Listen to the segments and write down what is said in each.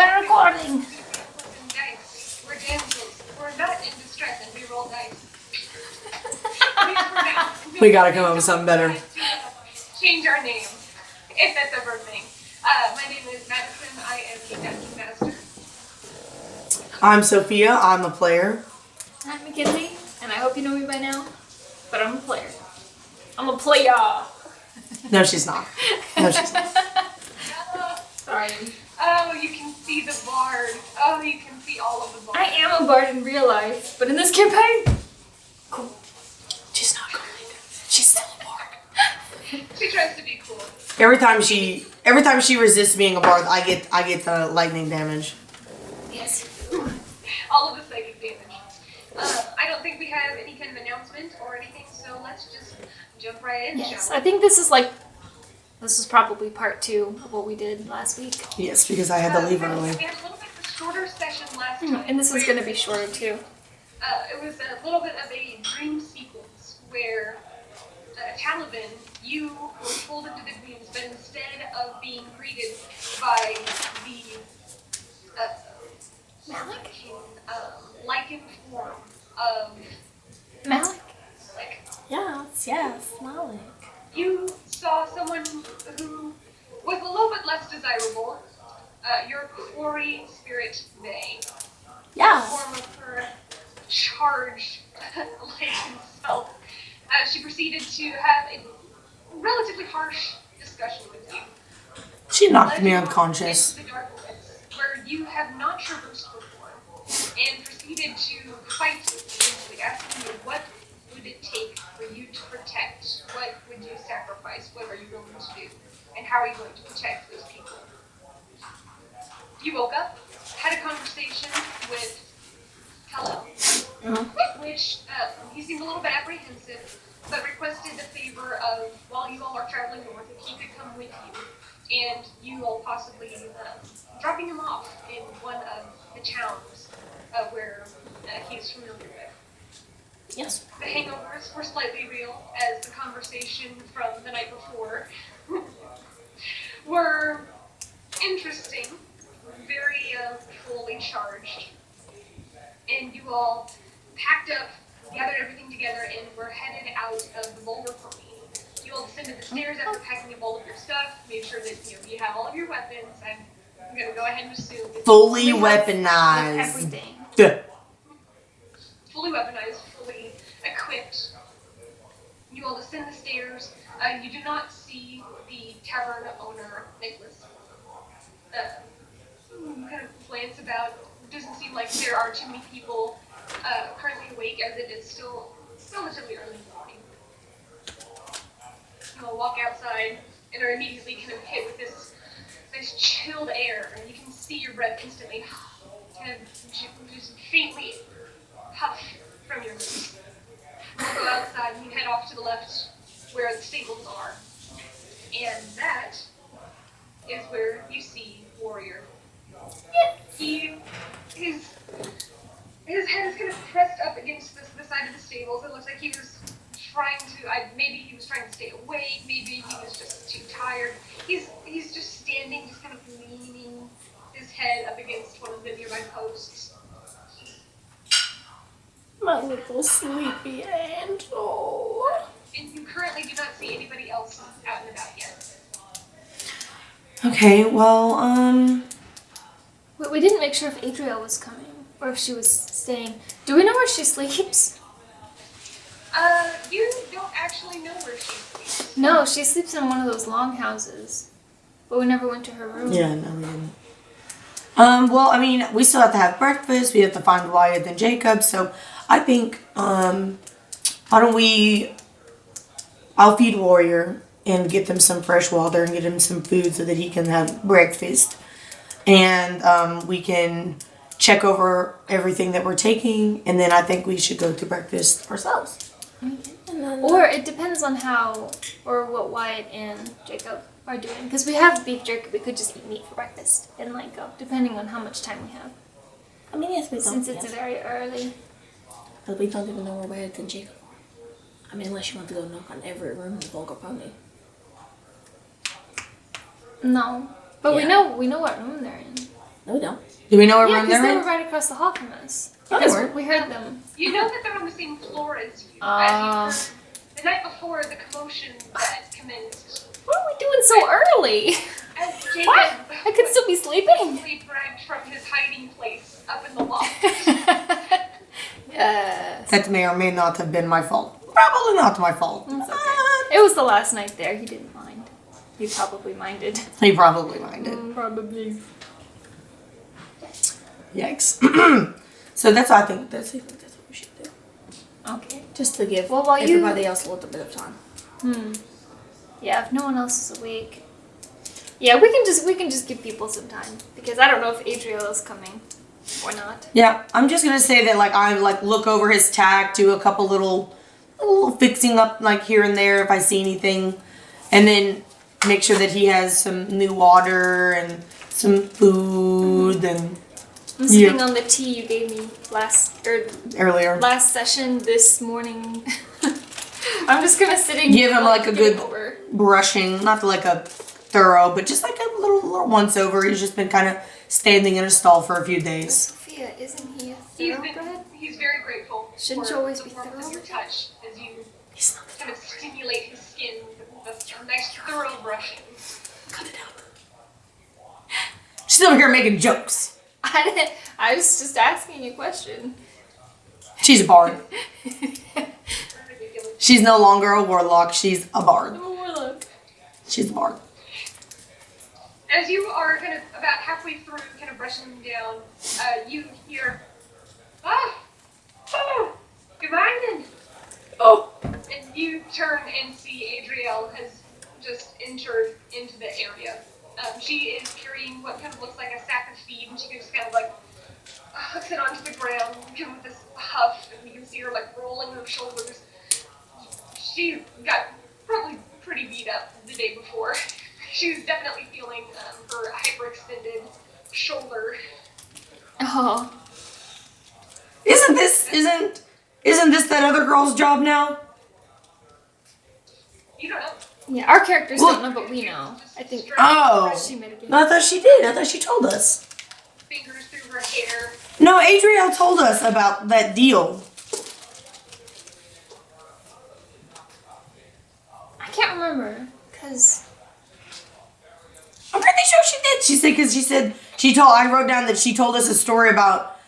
We're recording. Dice. We're damsels. We're not in distress and we roll dice. We gotta come up with something better. Change our name, if that's ever a thing. My name is Madison. I am the Dungeon Master. I'm Sophia. I'm a player. I'm Mackenzie, and I hope you know me by now, but I'm a player. I'm a player. No, she's not. No, she's not. Sorry. Oh, you can see the bard. Oh, you can see all of the bard. I am a bard in real life, but in this campaign, cool. She's not cool either. She's still a bard. She tries to be cool. Every time she resists being a bard, I get the lightning damage. Yes. All of the psychic damage. I don't think we have any kind of announcement or anything, so let's just jump right in, Yes, shall I think this is probably part 2 of what we did last week. Yes, because I had to leave early. We had a little bit of a shorter session last time. And this is going to be shorter too. It was a little bit of a dream sequence where Talavin, you were pulled into the dreams, but instead of being greeted by the lichen form of Malik? like Yes, Malik. you saw someone who was a little bit less desirable. Your quarry spirit, May. Yeah. Form of her charged lichen self. She proceeded to have a relatively harsh discussion with you. She knocked me unconscious. Into the dark woods, where you have not traversed before, and proceeded to fight, basically asking you what would it take for you to protect, what would you sacrifice, what are you willing to do, and how are you going to protect those people. You woke up, had a conversation with Tal'el, which he seemed a little bit apprehensive, but requested the favor of, while you all are traveling north, if he could come with you, and you all possibly dropping him off in one of the towns where he's familiar with. Yes. The hangovers were slightly real, as the conversation from the night before were interesting, very fully charged, and you all packed up, gathered everything together, and were headed out of the boulder for me. You all descended the stairs after packing up all of your stuff, made sure that you have all of your weapons. I'm going to go ahead and assume it's Fully weaponized. Everything. fully weaponized, fully equipped. You all descend the stairs. You do not see the tavern owner, Nicholas. Kind of glance about. Doesn't seem like there are too many people currently awake, as it is still relatively early in the morning. You all walk outside and are immediately kind of hit with this chilled air, and you can see your breath instantly kind of just faintly puff from your lips. You go outside and you head off to the left where the stables are. And that is where you see Warrior. His head is kind of pressed up against the side of the stables. It looks like he was trying to, maybe he was trying to stay awake, maybe he was just too tired. He's just standing, just kind of leaning his head up against one of the nearby posts. My little sleepy angel. And you currently do not see anybody else out and about yet. Okay, well, We didn't make sure if Adriel was coming, or if she was staying. Do we know where she sleeps? You don't actually know where she sleeps. No, she sleeps in one of those long houses. But we never went to her room. yeah, no, we didn't. Well, I mean, we still have to have breakfast. We have to find Wyatt and Jakob. So I think, why don't I'll feed Warrior and get them some fresh water and get him some food so that he can have breakfast. And we can check over everything that we're taking. And then I think we should go to breakfast ourselves. Or it depends on what Wyatt and Jacob are doing. Because we have beef jerky, we could just eat meat for breakfast and go, depending on how much time we have. I mean, yes, we don't. Since it's very early. But we don't even know where Wyatt and Jacob are. I mean, unless you want to go knock on every room in the Vulgar Pony. No. But Yeah. we know what room they're in. No, we don't. Do we know what Yeah, room because they're they were in? right across the hall from us. Oh, they Because were. we heard them. You know that they're on the same floor as you. Ah. As you heard the night before the commotion that commenced. What are we doing so early? As Jacob What? I could still be sleeping. quickly bragged from his hiding place up in the loft. Yes. That may or may not have been my fault. Probably not my fault. It's okay. It was the last night there. He didn't mind. He probably minded. He probably minded. Probably. Yikes. So that's what I think. That's what we should do. Okay. Just to give Well, while you- everybody else a little bit of time. Yeah, if no one else is awake. Yeah, we can just give people some time because I don't know if Adriel is coming or not. Yeah, I'm just gonna say that like I like look over his tack, do a couple little fixing up like here and there if I see anything, and then make sure that he has some new water and some food and I'm sipping on the tea you gave me earlier. last session this morning. I'm just gonna sit and Give him like a good over. brushing, not like a thorough, but just like a little once over. He's just been kind of standing in a stall for a few days. Sophia, isn't he a thoroughbred? He's very grateful Shouldn't for you always the be warmth of your thorough? touch as you kind of stimulate his skin with a nice thorough brushing. Cut it out. She's over here making jokes. I didn't. I was just asking a question. She's a bard. Ridiculous. She's no longer a warlock. She's a bard. I'm a warlock. She's a bard. As you are kind of about halfway through, kind of brushing them down, you hear, good morning. Oh. And you turn and see Adriel has just entered into the area. She is carrying what kind of looks like a sack of feed, and she just kind of like hooks it onto the ground, kind of with this huff, and you can see her like rolling her shoulders. She got probably pretty beat up the day before. She was definitely feeling her hyperextended shoulder. Oh. Isn't this that other girl's job now? You don't know. Yeah, our characters Look. don't know, but we know. I think. Oh. She mitigated. No, I thought she did. I thought she told us. Fingers through her hair. No, Adriel told us about that deal. I can't remember because. I'm pretty sure she did. She said I wrote down that she told us a story about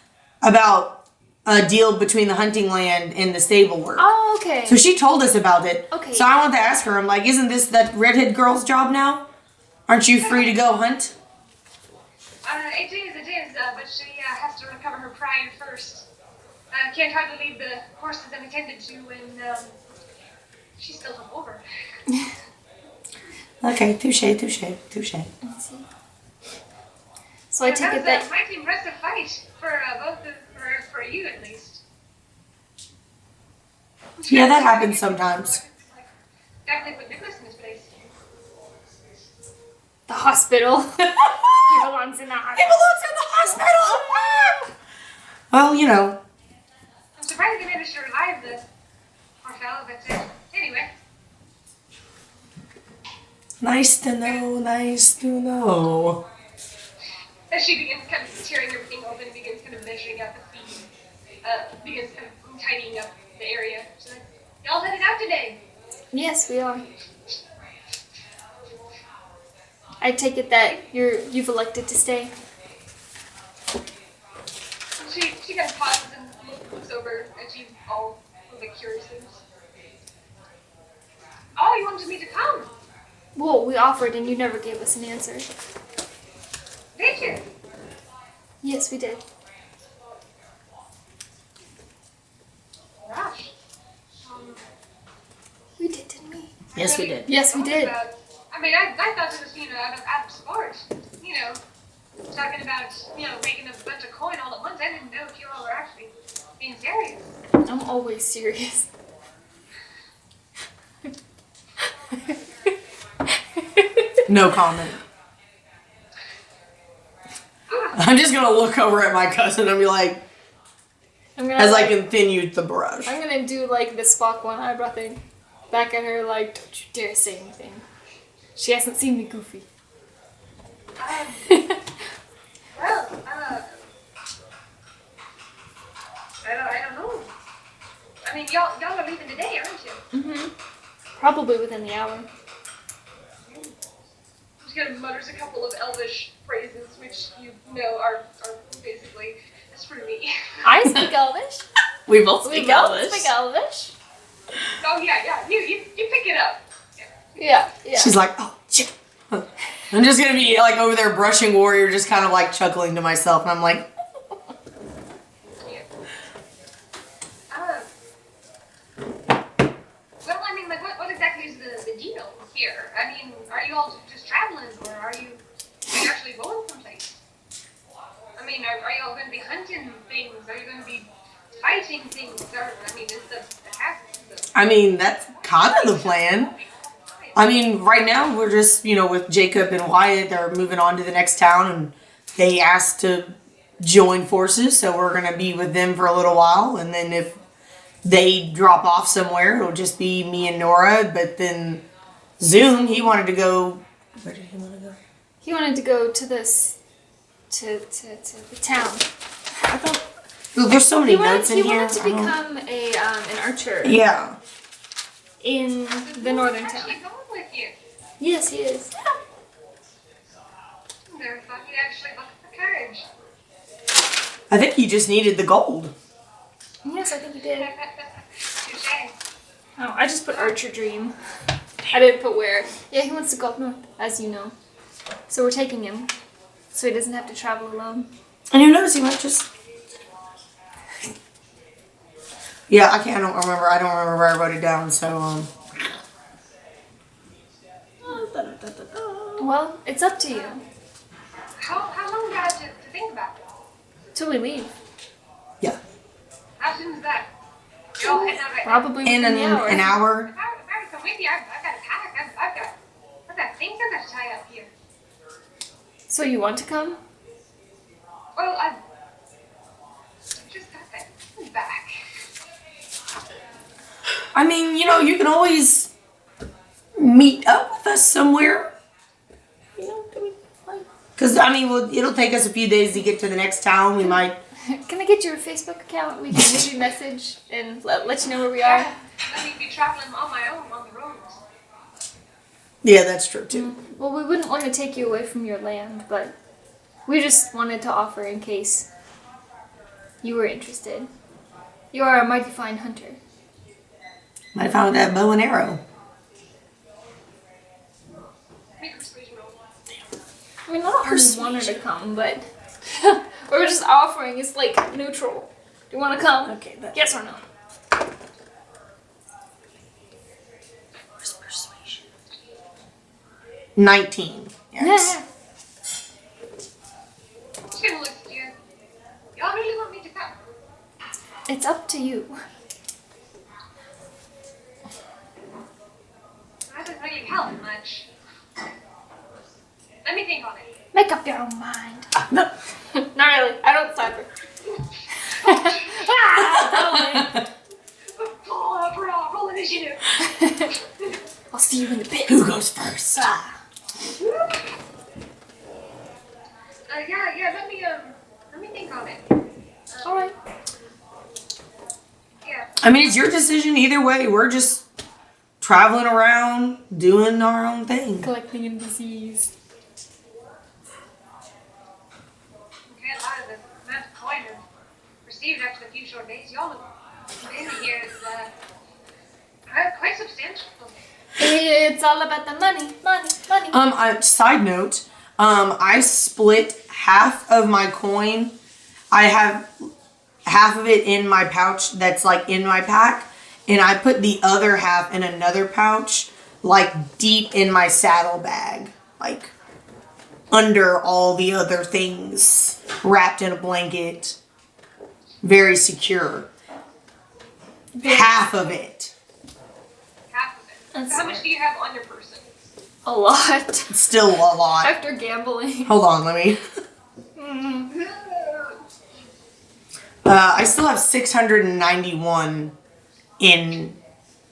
a deal between the hunting land and the stable work. Oh, okay. So she told us about it. Okay. So I wanted to ask her, I'm like, isn't this that redhead girl's job now? Aren't you free to go hunt? It is, but she has to recover her pride first. Can't hardly leave the horses unattended to when she's still hungover. Okay, touche. Let's see. So I take it that. a mighty impressive fight for for you at least. Yeah, that happens sometimes. Definitely put Nicholas in his place. The hospital. He belongs in the He hospital. belongs in the hospital! Well, you know. I'm surprised they managed to revive the poor fellow, but anyway. Nice to know. As she begins kind of tearing everything open, begins kind of measuring out the feed, begins kind of tidying up the area. She's like, y'all headed out today? Yes, we are. I take it that you've elected to stay. She kind of pauses and looks over at you all with a curious things. Oh, you wanted me to come? Well, we offered and you never gave us an answer. Did you? Yes, we did. Gosh. We did, didn't we? Yes, we did. Yes, we did. I thought it was, out of sport. Talking about, making a bunch of coin all at once. I didn't know if you all were actually being serious. I'm always serious. No comment. I'm just gonna look over at my cousin and be like, as I continue the brush. I'm gonna do like the Spock one eyebrow thing. Back at her like, don't you dare say anything. She hasn't seen me goofy. Well, y'all are leaving today, aren't you? Mm-hmm. Probably within the hour. She kind of mutters a couple of elvish phrases, which you know are basically screw me. I speak Elvish. We both We speak both Elvish. speak Elvish. Oh yeah. You pick it up. Yeah. She's like, oh, shit. I'm just gonna be like over there brushing Warrior, just kind of like chuckling to myself, and I'm like, Yeah. Well, I mean, like, what exactly is the deal here? I mean, are you all just traveling, or are you actually going someplace? I mean, are you all going to be hunting things? Are you going to be fighting things? Or, I mean, is the half I mean, that's kind of the plan. I mean, right now we're just, with Jacob and Wyatt, they're moving on to the next town, and they asked to join forces, so we're gonna be with them for a little while, and then if they drop off somewhere, it'll just be me and Nora. But then Zoom, he wanted to go. Where did he want to go? He wanted to go to this, to the town. I thought there's so many notes in he here. wanted to become an archer. Yeah. In the northern town. Actually going with you. Yes, he is. Never thought he'd actually look for courage. I think he just needed the gold. Yes, I think he did. Touché. Oh, I just put archer dream. I didn't put where. Yeah, he wants to go up north, as you know. So we're taking him, so he doesn't have to travel alone. And who knows, he might just... Yeah, I don't remember. I don't remember where I wrote it down, so, Well, it's up to you. How long do you have to think about it? Till we leave. yeah. How soon is that? You're all heading out right now? Probably In within the hour. an hour. If I come with you, I've got to pack. I've got things I've got to tie up here. So you want to come? Well, I've just got that back. I mean, you can always meet up with us somewhere. Because, it'll take us a few days to get to the next town. We might... Can I get your Facebook account? We can maybe message and let you know where we are. Let me be traveling on my own on the roads. Yeah, that's true, too. Well, we wouldn't want to take you away from your land, but we just wanted to offer in case you were interested. You are a mighty fine hunter. Might have found that bow and arrow. Make a persuasion roll. I mean, I don't really want her to come, but we're just offering. It's like neutral. Do you want to come? Okay, but... Yes or no? Where's persuasion? 19. Yes. She's gonna look at you. Y'all really want me to come? It's up to you. That doesn't really help much. Let me think on it. Make up your own mind. No. Not really. I don't cyber. Roll initiative. I'll see you in the pit. Who goes first? Let me think on it. All right. Yeah. It's your decision either way. We're just traveling around, doing our own thing. Collecting NPCs. Okay, a lot of the amount of coin I've received after a few short days. Y'all have been here is quite substantial. It's all about the money. Side note, I split half of my coin. I have half of it in my pouch that's like in my pack, and I put the other half in another pouch, like deep in my saddlebag, like under all the other things, wrapped in a blanket, very secure. Half of it. Half of it. That's So how much smart. do you have on your person? A lot. It's still a lot. After gambling. Hold on, let me... I still have 691 in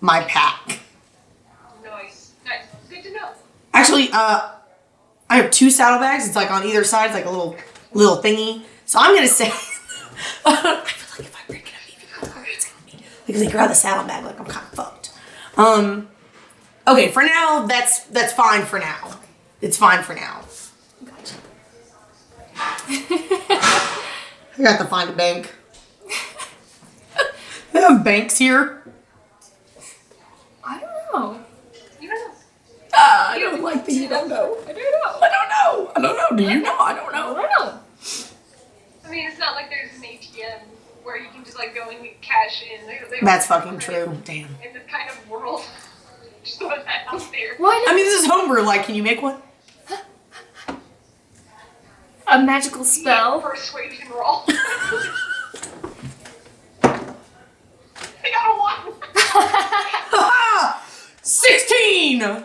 my pack. Nice. Good to know. Actually, I have 2 saddlebags. It's like on either side. It's like a little thingy. So I'm gonna say, I feel like if I break it up even more, it's gonna be because they grab the saddlebag like I'm kind of fucked. Okay, for now, that's fine for now. It's fine for now. Gotcha. I got to find a bank. They have banks here. I don't know. You don't know. I don't like the you don't know. I don't know. I don't know. I don't know. Do you know? I don't I know. don't know. I mean, it's not like there's an ATM where you can just like go and get cash in. They That's don't fucking credit true. Damn. In this kind of world. Just throw that out there. Why not? I mean, this is homebrew. Like, can you make one? A magical spell. Persuasion roll. I got a 1. 16! I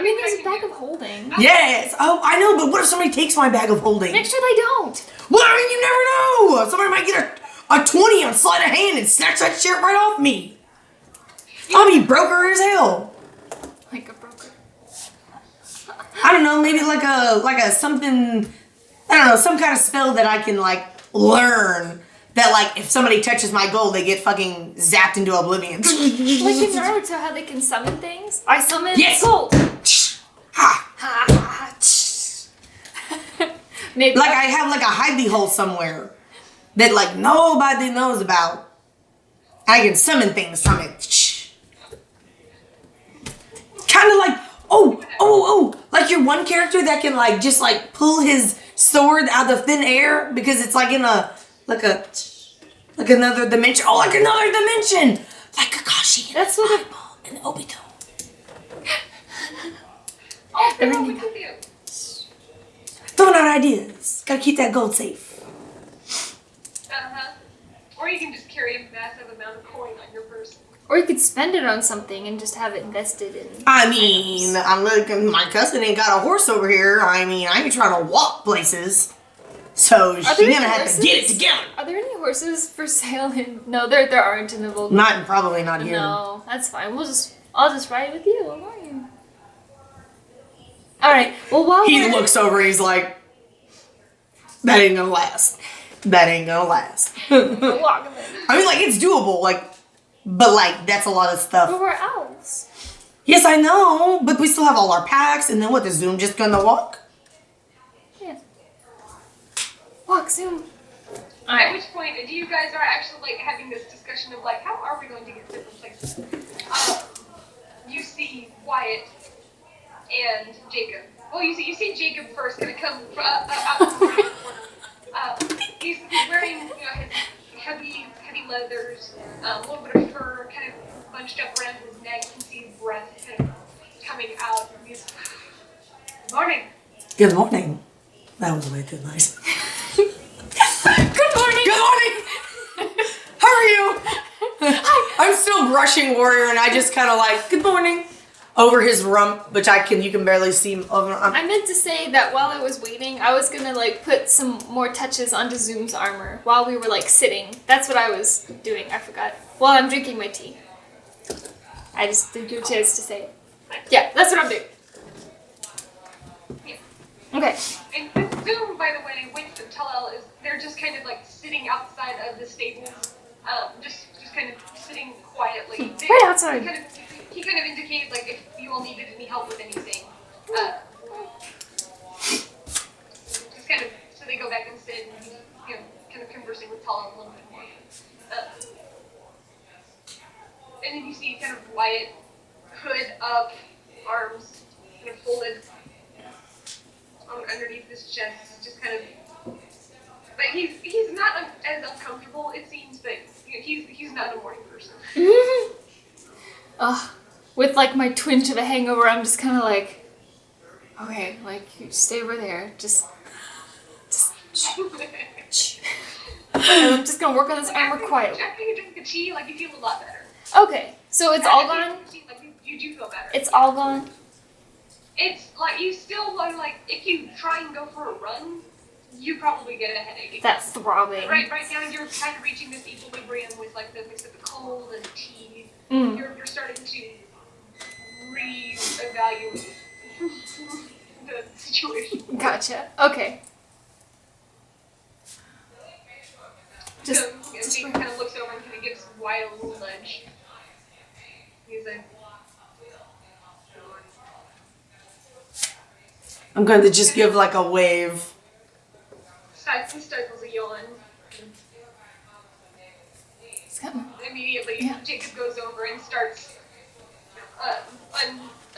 mean, there's a bag of holding. Yes. Oh, I know, but what if somebody takes my bag of holding? Make sure they don't. Well, I mean, you never know. Somebody might get a 20 on sleight of hand and snatch that shit right off me. I'll be broker as hell. Like a broker. I don't know, maybe like a something, I don't know, some kind of spell that I can like learn that like if somebody touches my gold, they get fucking zapped into oblivion. Like in Naruto, how they can summon things. I summon Yes. gold. Ha! Ha ha. Maybe. Like I have like a hidey hole somewhere that like nobody knows about. I can summon things from it. Kind of like, like your one character that can like just like pull his sword out of thin air because it's like in a like another dimension. Oh, like another dimension, like Kakashi. That's what And Obito. Oh, no, we can do. Throwing out ideas. Gotta keep that gold safe. Uh-huh. Or you can just carry a massive amount of coin on your person. Or you could spend it on something and just have it invested in. I mean, I'm looking. My cousin ain't got a horse over here. I mean, I ain't trying to walk places, so she's there gonna any have to get it horses? together. Are there any horses for sale in? No, there aren't in the Volga. Probably not here. No, that's fine. I'll just ride with you. I'm fine. All right. Well, while He we're- looks over. He's like, "That ain't gonna last. That ain't gonna last." walk a minute. I mean, like it's doable. But that's a lot of stuff. But we're elves. Yes, I know. But we still have all our packs. And then what? The Zoom just gonna walk? Yeah. Walk soon. At which point, you guys are actually like having this discussion of like, how are we going to get to different places? You see Wyatt and Jacob. Well, you see Jacob first, gonna come out from the corner. He's wearing his heavy leathers, a little bit of fur, kind of bunched up around his neck. You can see his breath kind of coming out. And he's, good morning. Good morning. That was way too nice. Good morning. Good morning. How are you? I'm still brushing Warrior, and I just kind of like good morning over his rump, which you can barely see. I meant to say that while I was waiting, I was gonna like put some more touches onto Zoom's armor while we were like sitting. That's what I was doing. I forgot. While I'm drinking my tea. I just didn't get a chance to say it. Yeah, that's what I'm doing. Yeah. Okay. And with Zoom, by the way, with the Tal'el, they're just kind of like sitting outside of the stables, just kind of sitting quietly. Right outside. He kind of indicated like if you all needed any help with anything. Just kind of so they go back and sit and he's kind of conversing with Tal'el a little bit more. And then you see kind of Wyatt, hood up, arms kind of folded underneath his chest, just kind of. But he's not as uncomfortable, it seems, but he's not a morning person. With like my twinge of a hangover, I'm just kind of like, okay, like you stay over there, just. I'm just gonna work on this armor quietly. After you drink the tea, like you feel a lot better. Okay, so it's all gone. Like you do feel better. It's all gone. It's like you still like if you try and go for a run, you probably get a headache. That throbbing. Right now you're kind of reaching this equilibrium with like the mix of the cold and the tea. Mm. You're starting to reevaluate the situation. Gotcha. Okay. So he kind of looks over and kind of gives Wyatt a little nudge. I'm going to just give like a wave. Stifles a yawn. Immediately, Jacob goes over and starts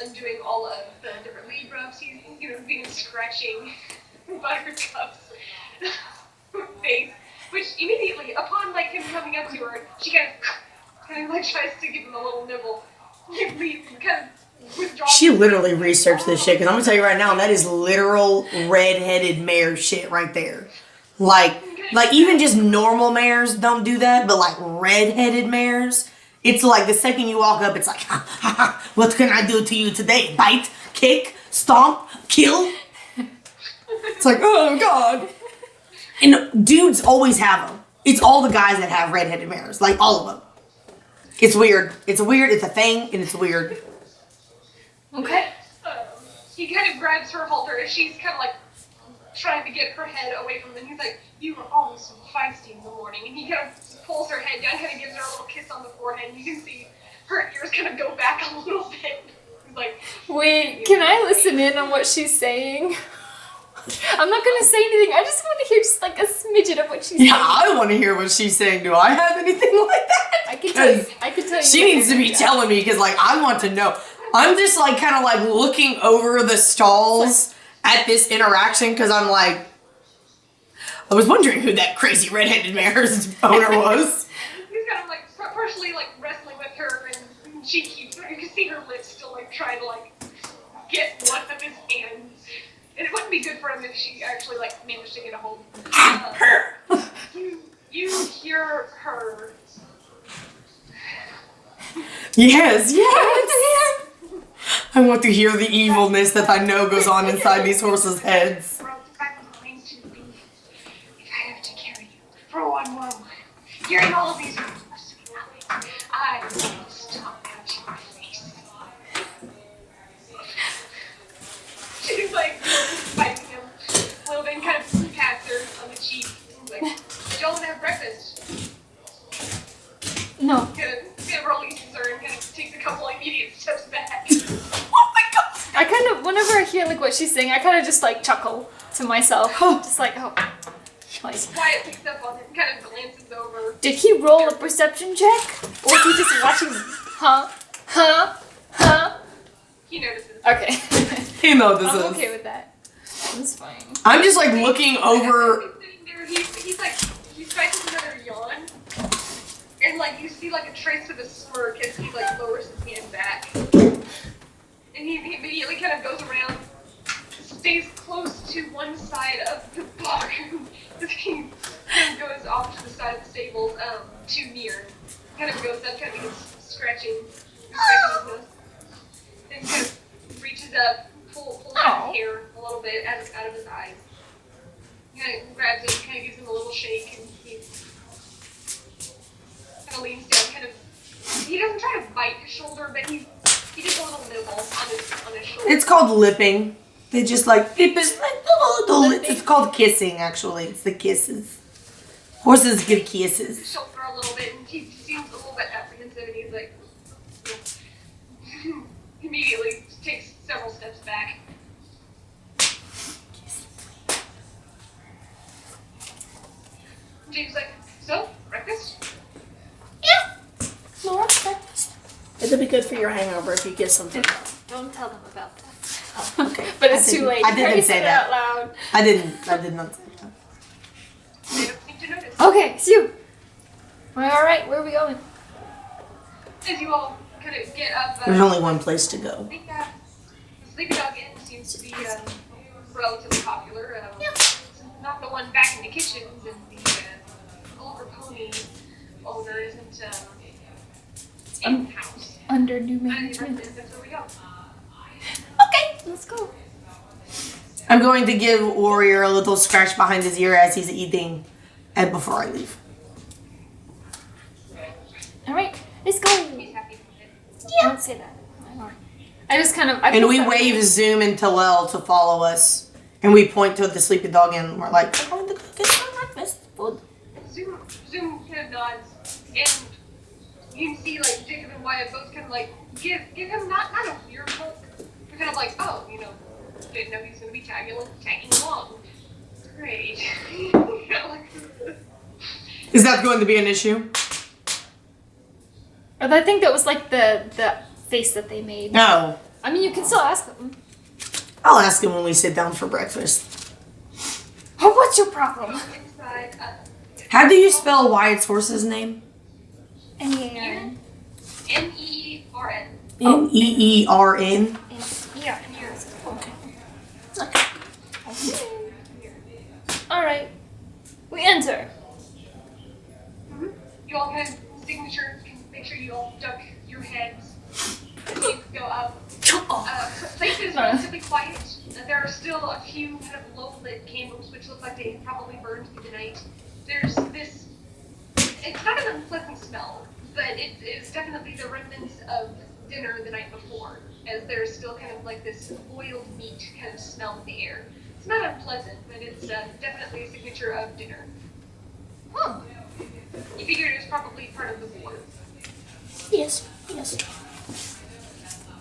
undoing all of the different lead roughs. He's being scratching Buttercup's face, which immediately, upon like him coming up to her, she kind of like tries to give him a little nibble. Kind of withdraws. She literally researched this shit, because I'm going to tell you right now, that is literal red-headed mare shit right there. Like even just normal mares don't do that, but like red-headed mares, it's like the second you walk up, it's like, ha, ha, ha, what can I do to you today? Bite, kick, stomp, kill? It's like, oh god. And dudes always have them. It's all the guys that have red-headed mares, like all of them. It's weird. It's a thing, and it's weird. Okay. He kind of grabs her halter as she's kind of like trying to get her head away from him. He's like, you were always so feisty in the morning. And he kind of pulls her head down, kind of gives her a little kiss on the forehead. And you can see her ears kind of go back a little bit. He's like, wait, can I listen in on what she's saying? I'm not going to say anything. I just want to hear just like a smidgen of what she's saying. Yeah, I want to hear what she's saying. Do I have anything like that? I can tell you. She needs to be telling me, because like I want to know. I'm just like kind of like looking over the stalls at this interaction, because I'm like, I was wondering who that crazy redheaded mare's owner was. He's kind of like partially like wrestling with her, and she keeps, you can see her lips still like trying to like get one of his hands. And it wouldn't be good for him if she actually like managed to get a hold. You hear her. Yes. I want to hear the evilness that I know goes on inside these horses' heads. I'm going to be, if I have to carry you for one more while, hearing all of these rumors, I will stomp out your face. She's like biting him. Wilden kind of pats her on the cheek. He's like, don't have breakfast. No. Kind of releases her and kind of takes a couple immediate steps back. Oh my god! I kind of, whenever I hear like what she's saying, I kind of just like chuckle to myself. Just like, oh. Like, Wyatt picks up on it and kind of glances over. did he roll a perception check? Or is he just watching? Huh? He notices. Okay. He notices. I'm okay with that. That's fine. I'm just like looking over. He's like, he strikes another yawn. And like, you see like a trace of a smirk as he like lowers his hand back. And he immediately kind of goes around, stays close to one side of the bar. He kind of goes off to the side of the stables, too near. Kind of goes up, kind of begins scratching his nose. And kind of reaches up, pulls out his hair a little bit out of his eyes. Kind of grabs it, kind of gives him a little shake, and he kind of leans down, kind of. He doesn't try to bite his shoulder, but he does a little nibble on his shoulder. It's called lipping. They just like it's called kissing. Actually, it's the kisses. Horses give kisses. His shoulder a little bit, and he seems a little bit apprehensive, and he's like, immediately takes several steps back. James like, so breakfast? Yeah. No, breakfast. It'll be good for your hangover if you get something. Don't tell them about that. Oh, okay. But it's too late. I didn't say that out loud. I did not say that. They don't seem to notice. Okay, it's you. All right, where are we going? As you all kind of get up. There's only one place to go. I think the Sleepy Dog Inn seems to be relatively popular. It's not the one back in the kitchens, and the older pony owner isn't in-house. Under new I think management. that's where we go. Okay, let's go. I'm going to give Warrior a little scratch behind his ear as he's eating, and before I leave. All right, let's go. He's happy with it. Yeah. Don't say that. I just kind of. And we wave Zoom and Tal'el to follow us, and we point to the Sleepy Dog Inn. We're like, we're going to go get some breakfast food. Zoom kind of nods, and you can see like Jacob and Wyatt both kind of like give him not a weird look, but kind of like, oh, didn't know he was going to be tagging along. Great. Is that going to be an issue? Or I think that was like the face that they made. No. I mean, you can still ask them. I'll ask him when we sit down for breakfast. Oh, what's your problem? Inside, How do you spell Wyatt's horse's name? N-E-A-R-N. Neern. Neern. Yeah. Okay. Alright. We enter. You all kind of signature, can make sure you all duck your heads as you go up. Place is relatively quiet. There are still a few kind of low-lit candles which look like they probably burned through the night. There's this, it's not an unpleasant smell, but it is definitely the remnants of dinner the night before, as there's still kind of like this boiled meat kind of smell in the air. It's not unpleasant, but it's definitely a signature of dinner. Huh. You figured it was probably part of the war. Yes.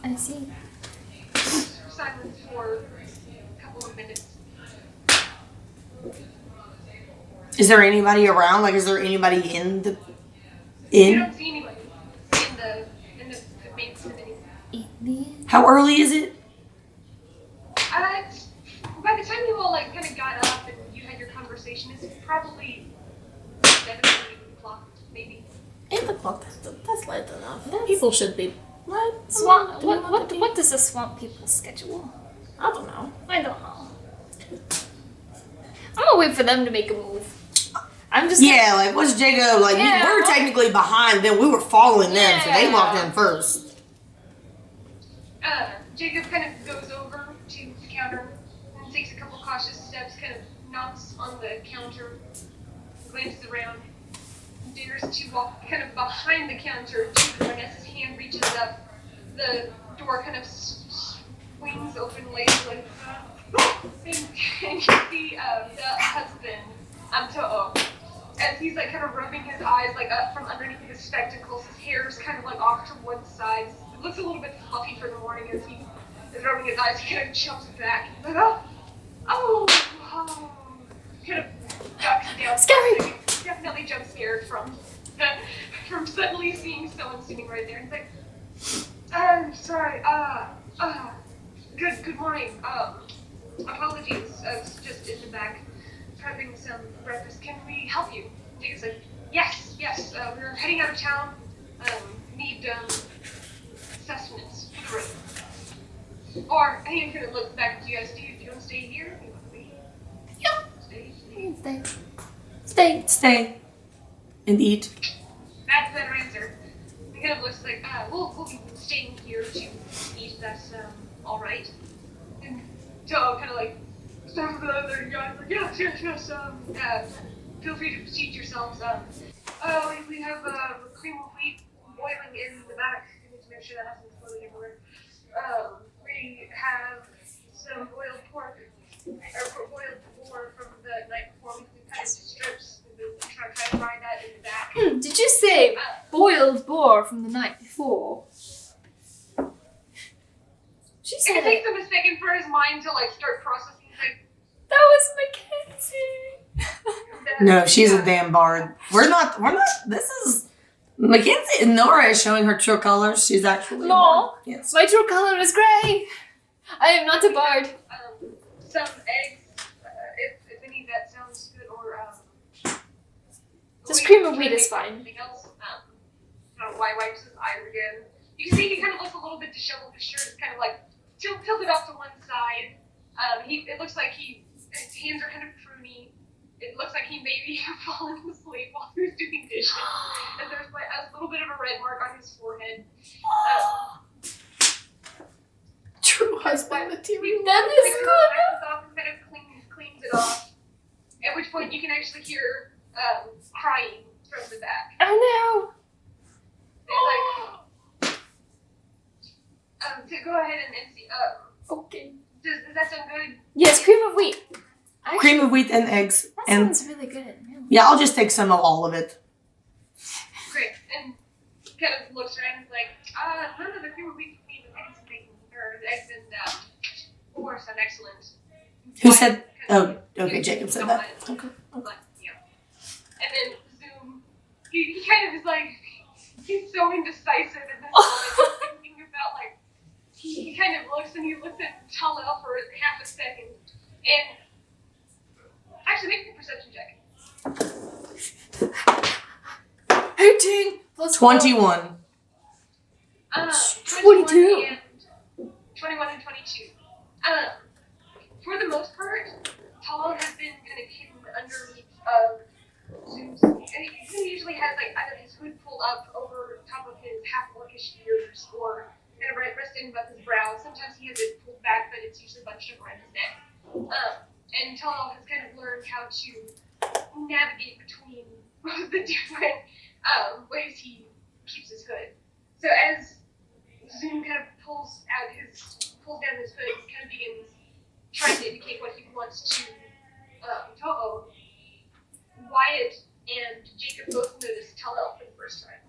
I see. Silence for a couple of minutes. Is there anybody around? Like, is there anybody in the You inn? don't see anybody in the main vicinity. How early is it? By the time you all like kind of got up and you had your conversation, it's probably 7 or 8 o'clock, maybe. 8 o'clock. That's late enough. People should be. What? Swamp. What does the swamp people schedule? I don't know. I don't know. I'm gonna wait for them to make a move. I'm just Yeah, like, what's Jacob? Like, Yeah. we were technically behind them. We were following them, so they Yeah. walked in first. Jacob kind of goes over to the counter and takes a couple cautious steps, kind of knocks on the counter, glances around, dares to walk kind of behind the counter to the door, and as his hand reaches up, the door kind of swings open lazily. And you see the husband, To'o, as he's like kind of rubbing his eyes like up from underneath his spectacles. His hair's kind of like off to one side. It looks a little bit fluffy for the morning as he is rubbing his eyes. He kind of jumps back. He's like, oh, kind of ducks down. Scary. Definitely jump scared from suddenly seeing someone sitting right there. He's like, I'm sorry. Good morning. Apologies. I was just in the back prepping some breakfast. Can we help you? Jacob's like, yes. We're heading out of town. Need sustenance for the road. Or I think I'm gonna look back at you guys. Do you want to stay here? Do you want to leave? Stay. Stay. And eat. That's a better answer. It kind of looks like we'll be staying here to eat. That's all right. And Joe kind of like some of the other guys like yes. Feel free to seat yourselves. We have cream of wheat boiling in the back. I need to make sure that hasn't exploded everywhere. We have some boiled pork or boiled boar from the night before. We cut into strips. And try to fry that in the back. Did you say boiled boar from the night before? She said It takes him a second for his mind to like start processing. Like, that was Mackenzie. No, she's a damn bard. We're not, this is, Mackenzie and Nora is showing her true colors. She's actually a No. bard. Yes. My true color is gray. I am not a bard. Some eggs, if any of that sounds good, or Just cream of wheat is fine. Anything else? I don't know why wipes his eyes again. You can see he kind of looks a little bit disheveled. His shirt is kind of like tilted off to one side. It looks like his hands are kind of pruny. It looks like he maybe fallen asleep while he was doing dishes. And there's like a little bit of a red mark on his forehead. True husband material. That is good. Off and kind of cleans it off. At which point you can actually hear crying from the back. Oh It's like, to go ahead and see. no. Okay. Does that sound good? Yes, cream of wheat. Actually, Cream of wheat and eggs. that And sounds really good. Really. yeah, I'll just take some of all of it. Great. And kind of looks around and is like, none of the cream of wheat for me, but maybe some bacon or eggs and before sound excellent. Who Wyatt said? kind of- Oh, okay. Jacob said that. Okay. But, yeah. And then Zoom, he kind of is like, he's so indecisive in this moment. He's thinking about like, he kind of looks and he looks at Tal'el for half a second. And actually, make a perception check. 18 plus 21. 22. 21 and 22. For the most part, Tal'el has been kind of hidden underneath Zoom's. And he usually has like either his hood pulled up over top of his half-orcish ears or kind of resting above his brow. Sometimes he has it pulled back, but it's usually bunched up around his neck. And Tal'el has kind of learned how to navigate between both the different ways he keeps his hood. So as Zoom kind of pulls down his hood, he kind of begins trying to indicate what he wants to Toho. Wyatt and Jacob both notice Tal'el for the first time.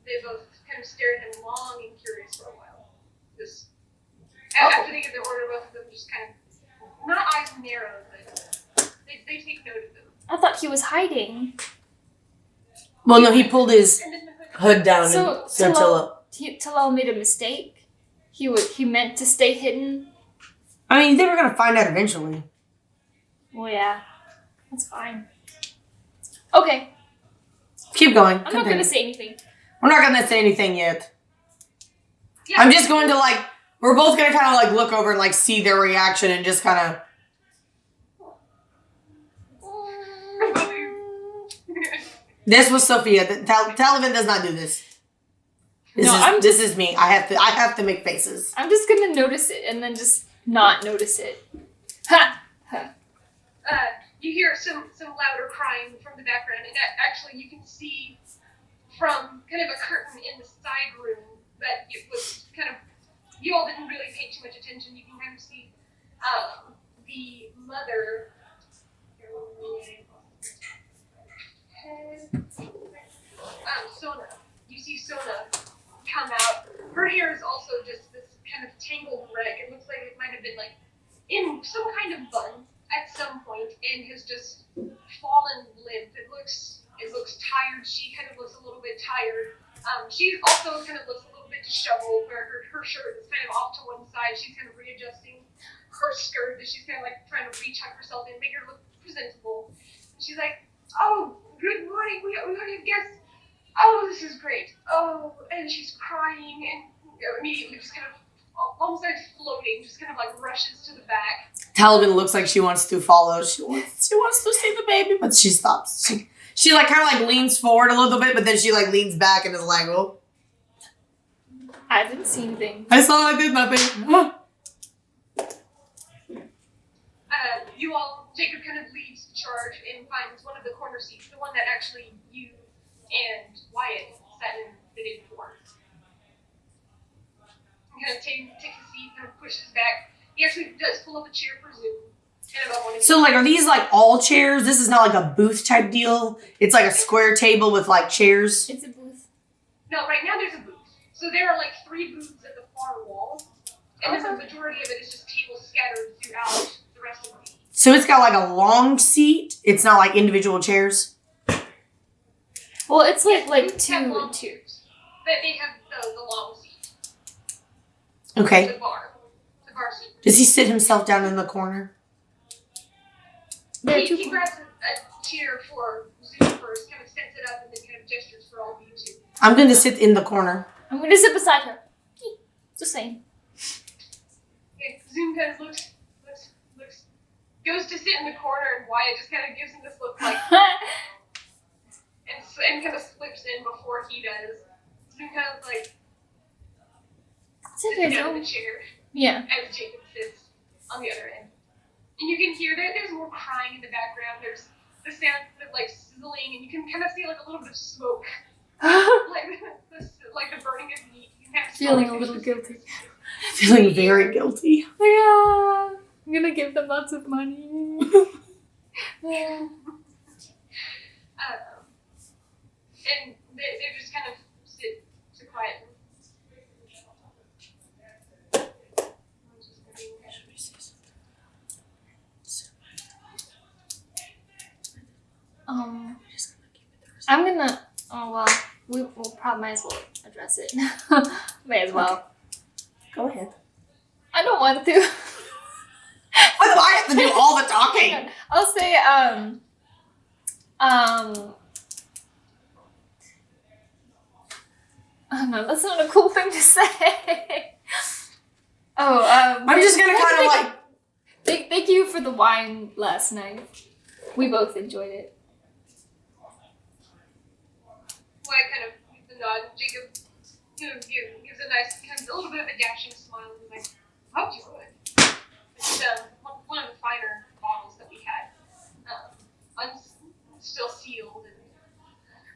They both kind of stare at him long and curious for a while. Just after they get their order, both of them just kind of not eyes narrow, but they take note of them. I thought he was hiding. Well, no, he pulled his And then the hood down So and Tal'el made a mistake. He meant to stay hidden. I mean, they were gonna find out eventually. Well, yeah, that's fine. Okay, Keep going. I'm not Continue. gonna say anything. We're not gonna say anything yet. Yeah. I'm just going to like. We're both gonna kind of like look over and like see their reaction and just kind of. This was Sophia. Talavin does not do this. This is me. I have to make faces. I'm just gonna notice it and then just not notice it. Ha! Ha. You hear some louder crying from the background, and actually you can see from kind of a curtain in the side room that it was kind of, you all didn't really pay too much attention. You can kind of see the mother. Sona. You see Sona come out. Her hair is also just this kind of tangled wreck. It looks like it might have been like in some kind of bun at some point and has just fallen limp. It looks tired. She kind of looks a little bit tired. She also kind of looks a little bit disheveled, where her shirt is kind of off to one side. She's kind of readjusting her skirt that she's kind of like trying to retuck herself in, make her look presentable. And she's like, "Oh, good morning. We have guests. Oh, this is great. Oh," and she's crying and immediately just kind of almost like floating, just kind of like rushes to the back. Talavin looks like she wants to follow. She wants to see the baby, but she stops. She like kind of like leans forward a little bit, but then she like leans back and is like, "Oh, I didn't see anything. I saw. I did nothing." You all, Jacob kind of leads the charge and finds one of the corner seats, the one that actually you and Wyatt sat in the day before. He kind of takes a seat, kind of pushes back. He actually does pull up a chair for Zoom. So like, are these like all chairs? This is not like a booth type deal. It's like a square table with like chairs. It's a booth. No, right now there's a booth. So there are like 3 booths at the far wall, and the majority of it is just tables scattered throughout the rest of the meeting. So it's got like a long seat. It's not like individual chairs. Well, it's like Booths two have and long two. chairs, but they have the long seat. Okay. The bar seat. Does he sit himself down in the corner? He grabs a chair for Zoom first, kind of sets it up, and then kind of gestures for all of you too. I'm going to sit in the corner. I'm gonna sit beside her. Just saying. Okay, Zoom kind of looks, goes to sit in the corner, and Wyatt just kind of gives him this look like, and kind of slips in before he does. Zoom kind of like sits down in the chair Yeah. as Jacob sits on the other end. And you can hear there's more crying in the background. There's the sound of like sizzling, and you can kind of see like a little bit of smoke, like the burning of meat. You can kind of smell, Feeling like, a little guilty. Feeling very guilty. Yeah. I'm gonna give them lots of money. Yeah. And they just kind of sit quietly. I'm gonna. Oh well, we'll probably might as well address it. May as well. Okay. Go ahead. I don't want to. Why do I have to do all the talking? I'll say oh no, that's not a cool thing to say. I'm just gonna kind of like. Thank you for the wine last night. We both enjoyed it. Wyatt kind of gives a nod. Jacob gives a nice, kind of a little bit of a dashing smile and is like, "Hope you would." It's one of the finer bottles that we had, still sealed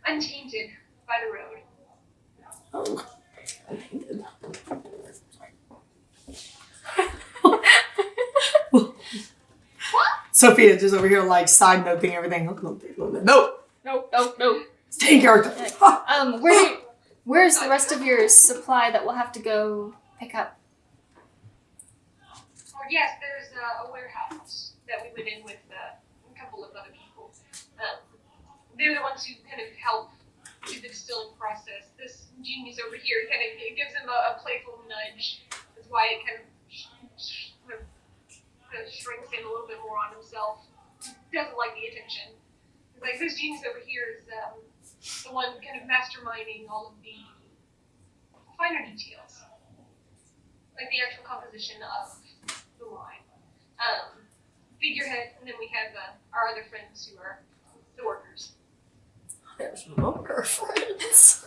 and untainted by the road. Oh. Sophia just over here like side noting everything. No. No. Stay in character. Where's the rest of your supply that we'll have to go pick up? Oh yes, there's a warehouse that we went in with a couple of other people. They're the ones who kind of help do the distilling process. This genius over here kind of gives him a playful nudge. That's why it kind of shrinks in a little bit more on himself. Doesn't like the attention. Like this genius over here is the one kind of masterminding all of the finer details, like the actual composition of the wine. Figurehead, and then we have our other friends who are the workers. There's no girlfriends.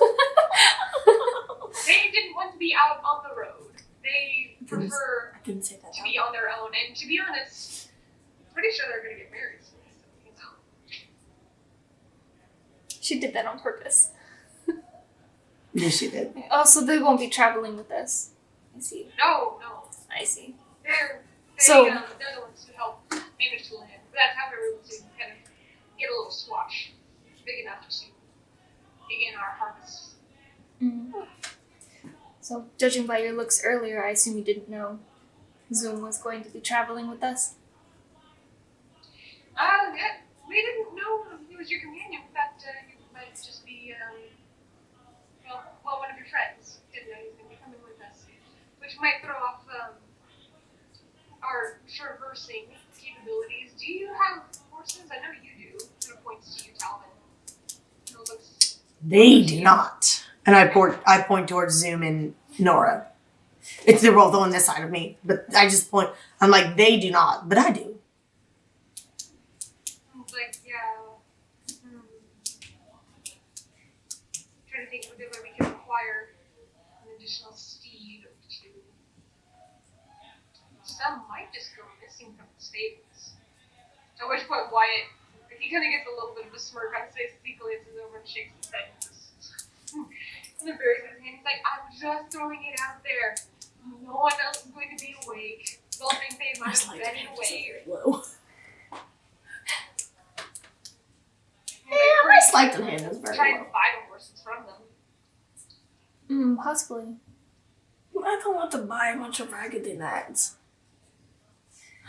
They didn't want to be out on the road. They prefer I didn't say that. to be on their own, and to be honest, pretty sure they're going to get married soon. So, She did that on purpose. Yes, she did. Oh, so they won't be traveling with us. I see. No. I see. They're the ones who help manage the land. That's how we're able to kind of get a little swatch big enough to dig in our harvests. Mm. So, judging by your looks earlier, I assume you didn't know Zoom was going to be traveling with us? Yeah, we didn't know he was your companion. In fact, he might just be, one of your friends. Didn't know he was going to be coming with us. Which might throw off our traversing capabilities. Do you have horses? I know you do. Kind of points to you, Talavin. They do not. And I point towards Zoom and Nora. They're both on this side of me, but I just point. I'm like, they do not, but I do. Like, yeah. Trying to think of whether we can acquire an additional steed or two. Some might just go missing from the stables. At which point Wyatt, he kind of gets a little bit of a smirk on his face as he glances over and shakes his head. And then buries his hand. He's like, I'm just throwing it out there. No one else is going to be awake. They'll think they might have been away. Low. Yeah, my sleight of hand is very trying low. to buy the horses from them. Possibly. I don't want to buy a bunch of raggedy nags.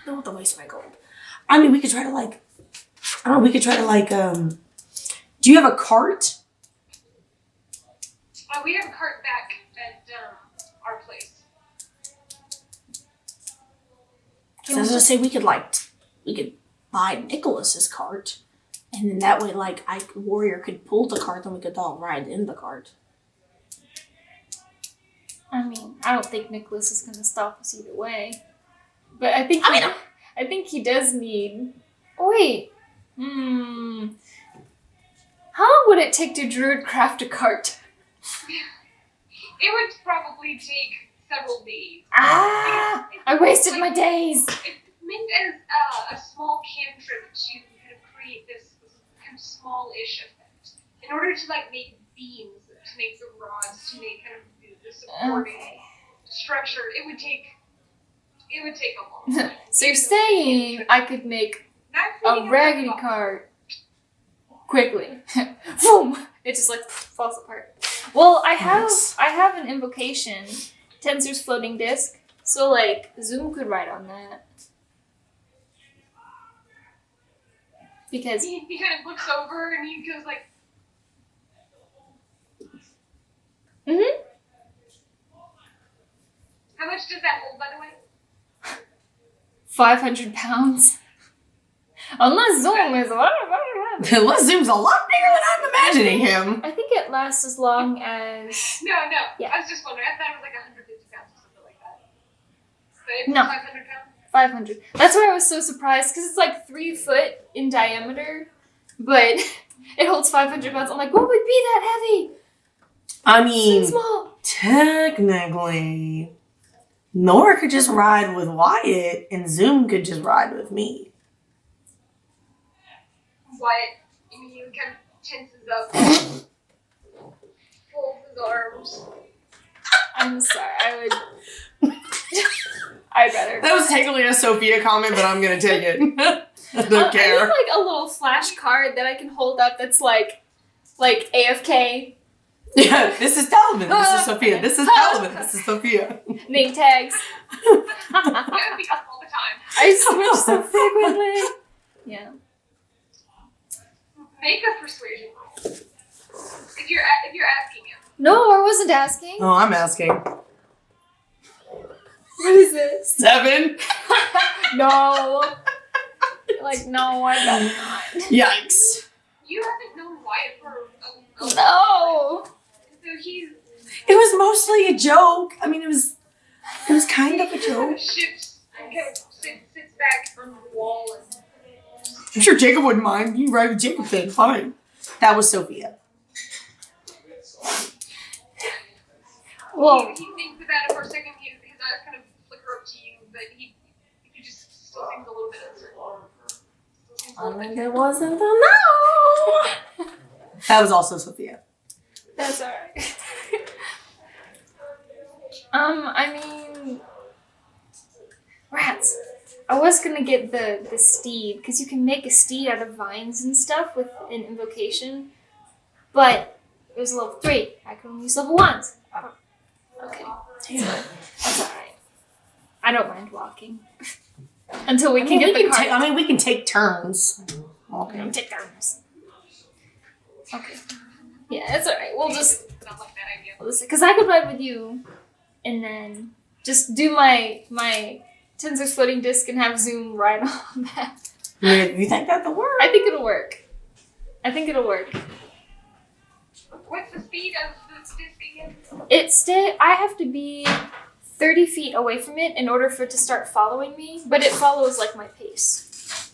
I don't want to waste my gold. I mean, we could try to do you have a cart? We have a cart back at our place. So I was gonna say we could buy Nicholas's cart, and then that way, warrior could pull the cart, and we could all ride in the cart. I mean, I don't think Nicholas is going to stop us either way. But I think he does need... Oh, wait. How long would it take to druid craft a cart? It would probably take several days. I wasted my days. It's meant as a small cantrip to kind of create this kind of small-ish effect. In order to make beams, to make the rods, to make kind of the supporting structure, it would take a long time. So you're saying I could make a raggedy cart quickly? Boom! It just falls apart. Well, I have an invocation, Tensor's floating disc. So Zoom could ride on that. because He kind of looks over and he goes like, mm-hmm. how much does that hold, by the way? 500 pounds. Unless Zoom is Unless Zoom's a lot bigger than I'm imagining him. I think it lasts as long as No. Yeah. I was just wondering. I thought it was like 150 pounds or something like that. But it's No. 500 pounds? 500. That's why I was so surprised because it's like 3 foot in diameter, but it holds 500 pounds. I'm like, what would be that heavy? I So mean, small. technically, Nora could just ride with Wyatt, and Zoom could just ride with me. Wyatt immediately kind of tenses up, folds his arms. I'm sorry. I'd rather. That was technically a Sophia comment, but I'm gonna take it. I don't I care. need like a little flash card that I can hold up that's like AFK Yeah, this is Talavin. This is Sophia. This is Talavin. This is Sophia. name tags. That would be up all the time. I switch so frequently. Yeah. Make a persuasion roll. If you're asking him. No, I wasn't asking. Oh, I'm asking. What is this? 7. No. Like, no, I got not. Yikes. You haven't known Wyatt for a No. So he's It was mostly a joke. I mean, it was kind of a joke. shifts and kind of sits back on the wall and I'm sure Jacob wouldn't mind. You ride with Jacob then. Fine. That was Sophia. Well, he thinks about it for a second. His eyes kind of flicker up to you, but he just still seems a little bit uncertain. It wasn't a no. That was also Sophia. that's alright. I mean, rats. I was gonna get the steed, because you can make a steed out of vines and stuff with an invocation, but it was level 3. I can only use level 1s. Okay. That's alright. I don't mind walking. Until we can get the cart. we can take turns. Okay. Take turns. Okay. Yeah, it's alright. We'll just, Not like that idea. because I could ride with you, and then just do my Tensor's floating disc and have Zoom ride on that. You think that'll work? I think it'll work. What's the speed of the disc again? I have to be 30 feet away from it in order for it to start following me, but it follows like my pace.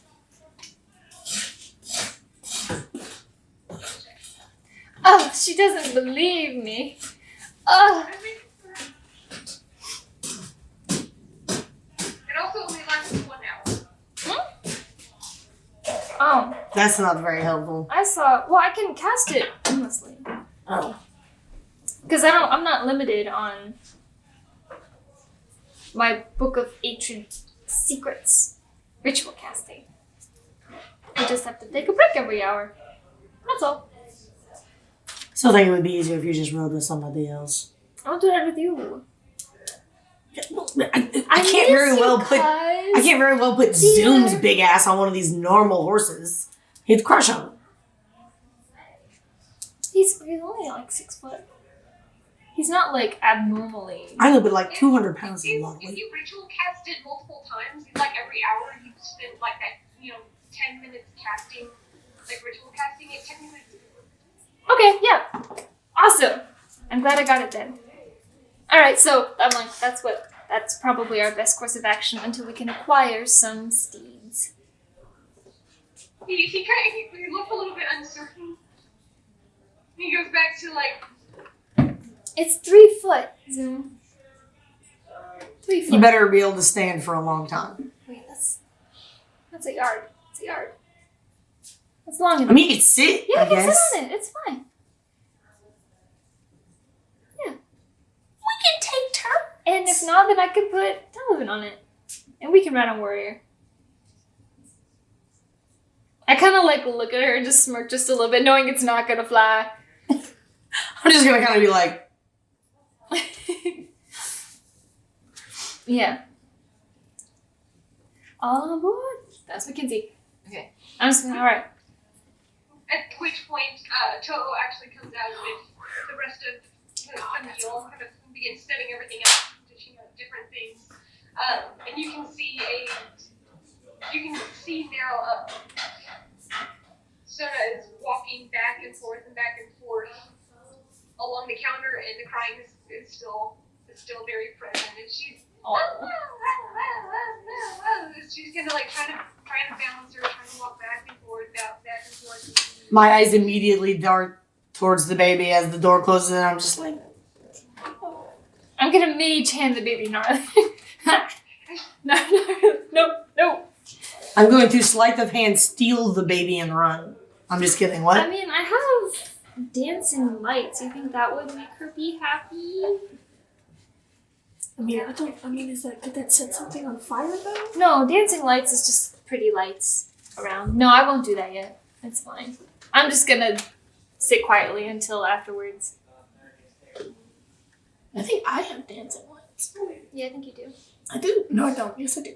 Oh, she doesn't believe me. Oh. It also only lasts 1 hour. Oh, That's not very helpful. well, I can cast it endlessly. Oh. Because I'm not limited on my Book of Ancient Secrets ritual casting. I just have to take a break every hour. That's all. Still think it would be easier if you just rode with somebody else. I'll do that with you. I can't very well put Zoom's big ass on one of these normal horses. He'd crush him. He's only like 6 foot. He's not like abnormally. I know, but like 200 pounds is a If lot of weight. you ritual cast it multiple times, like every hour you spend like that, 10 minutes casting, like ritual casting it, 10 minutes. Okay, yeah. Awesome. I'm glad I got it then. Alright, so I'm like, that's probably our best course of action until we can acquire some steeds. He looked a little bit uncertain. He goes back to like, It's 3 foot, Zoom. 3 foot. You better be able to stand for a long time. Wait, that's a yard. It's a yard. That's long enough. I mean, you could sit, Yeah, I I can guess. sit on it. It's fine. Yeah. We can take turns. And if not, then I could put Talavin on it. And we can ride on Warrior. I kind of like look at her and just smirk just a little bit, knowing it's not gonna fly. I'm just gonna kind of be like, Yeah. All on board. That's Mackenzie. Okay. I'm just gonna, alright. At which point, Toho actually comes out with the rest of the meal, kind of begins setting everything up, dishing out different things. And you can see now, Sona is walking back and forth along the counter, and the crying is still very present, and she's she's kind of like trying to balance her, trying to walk back and forth. My eyes immediately dart towards the baby as the door closes, and I'm just like, I'm gonna mage hand the baby Nora. No. I'm going to sleight of hand steal the baby and run. I'm just kidding. What? I mean, I have dancing lights. You think that would make her be happy? I mean, could that set something on fire though? No, dancing lights is just pretty lights around. No, I won't do that yet. It's fine. I'm just gonna sit quietly until afterwards. I think I have dancing lights. Yeah, I think you do. I do. No, I don't. Yes, I do.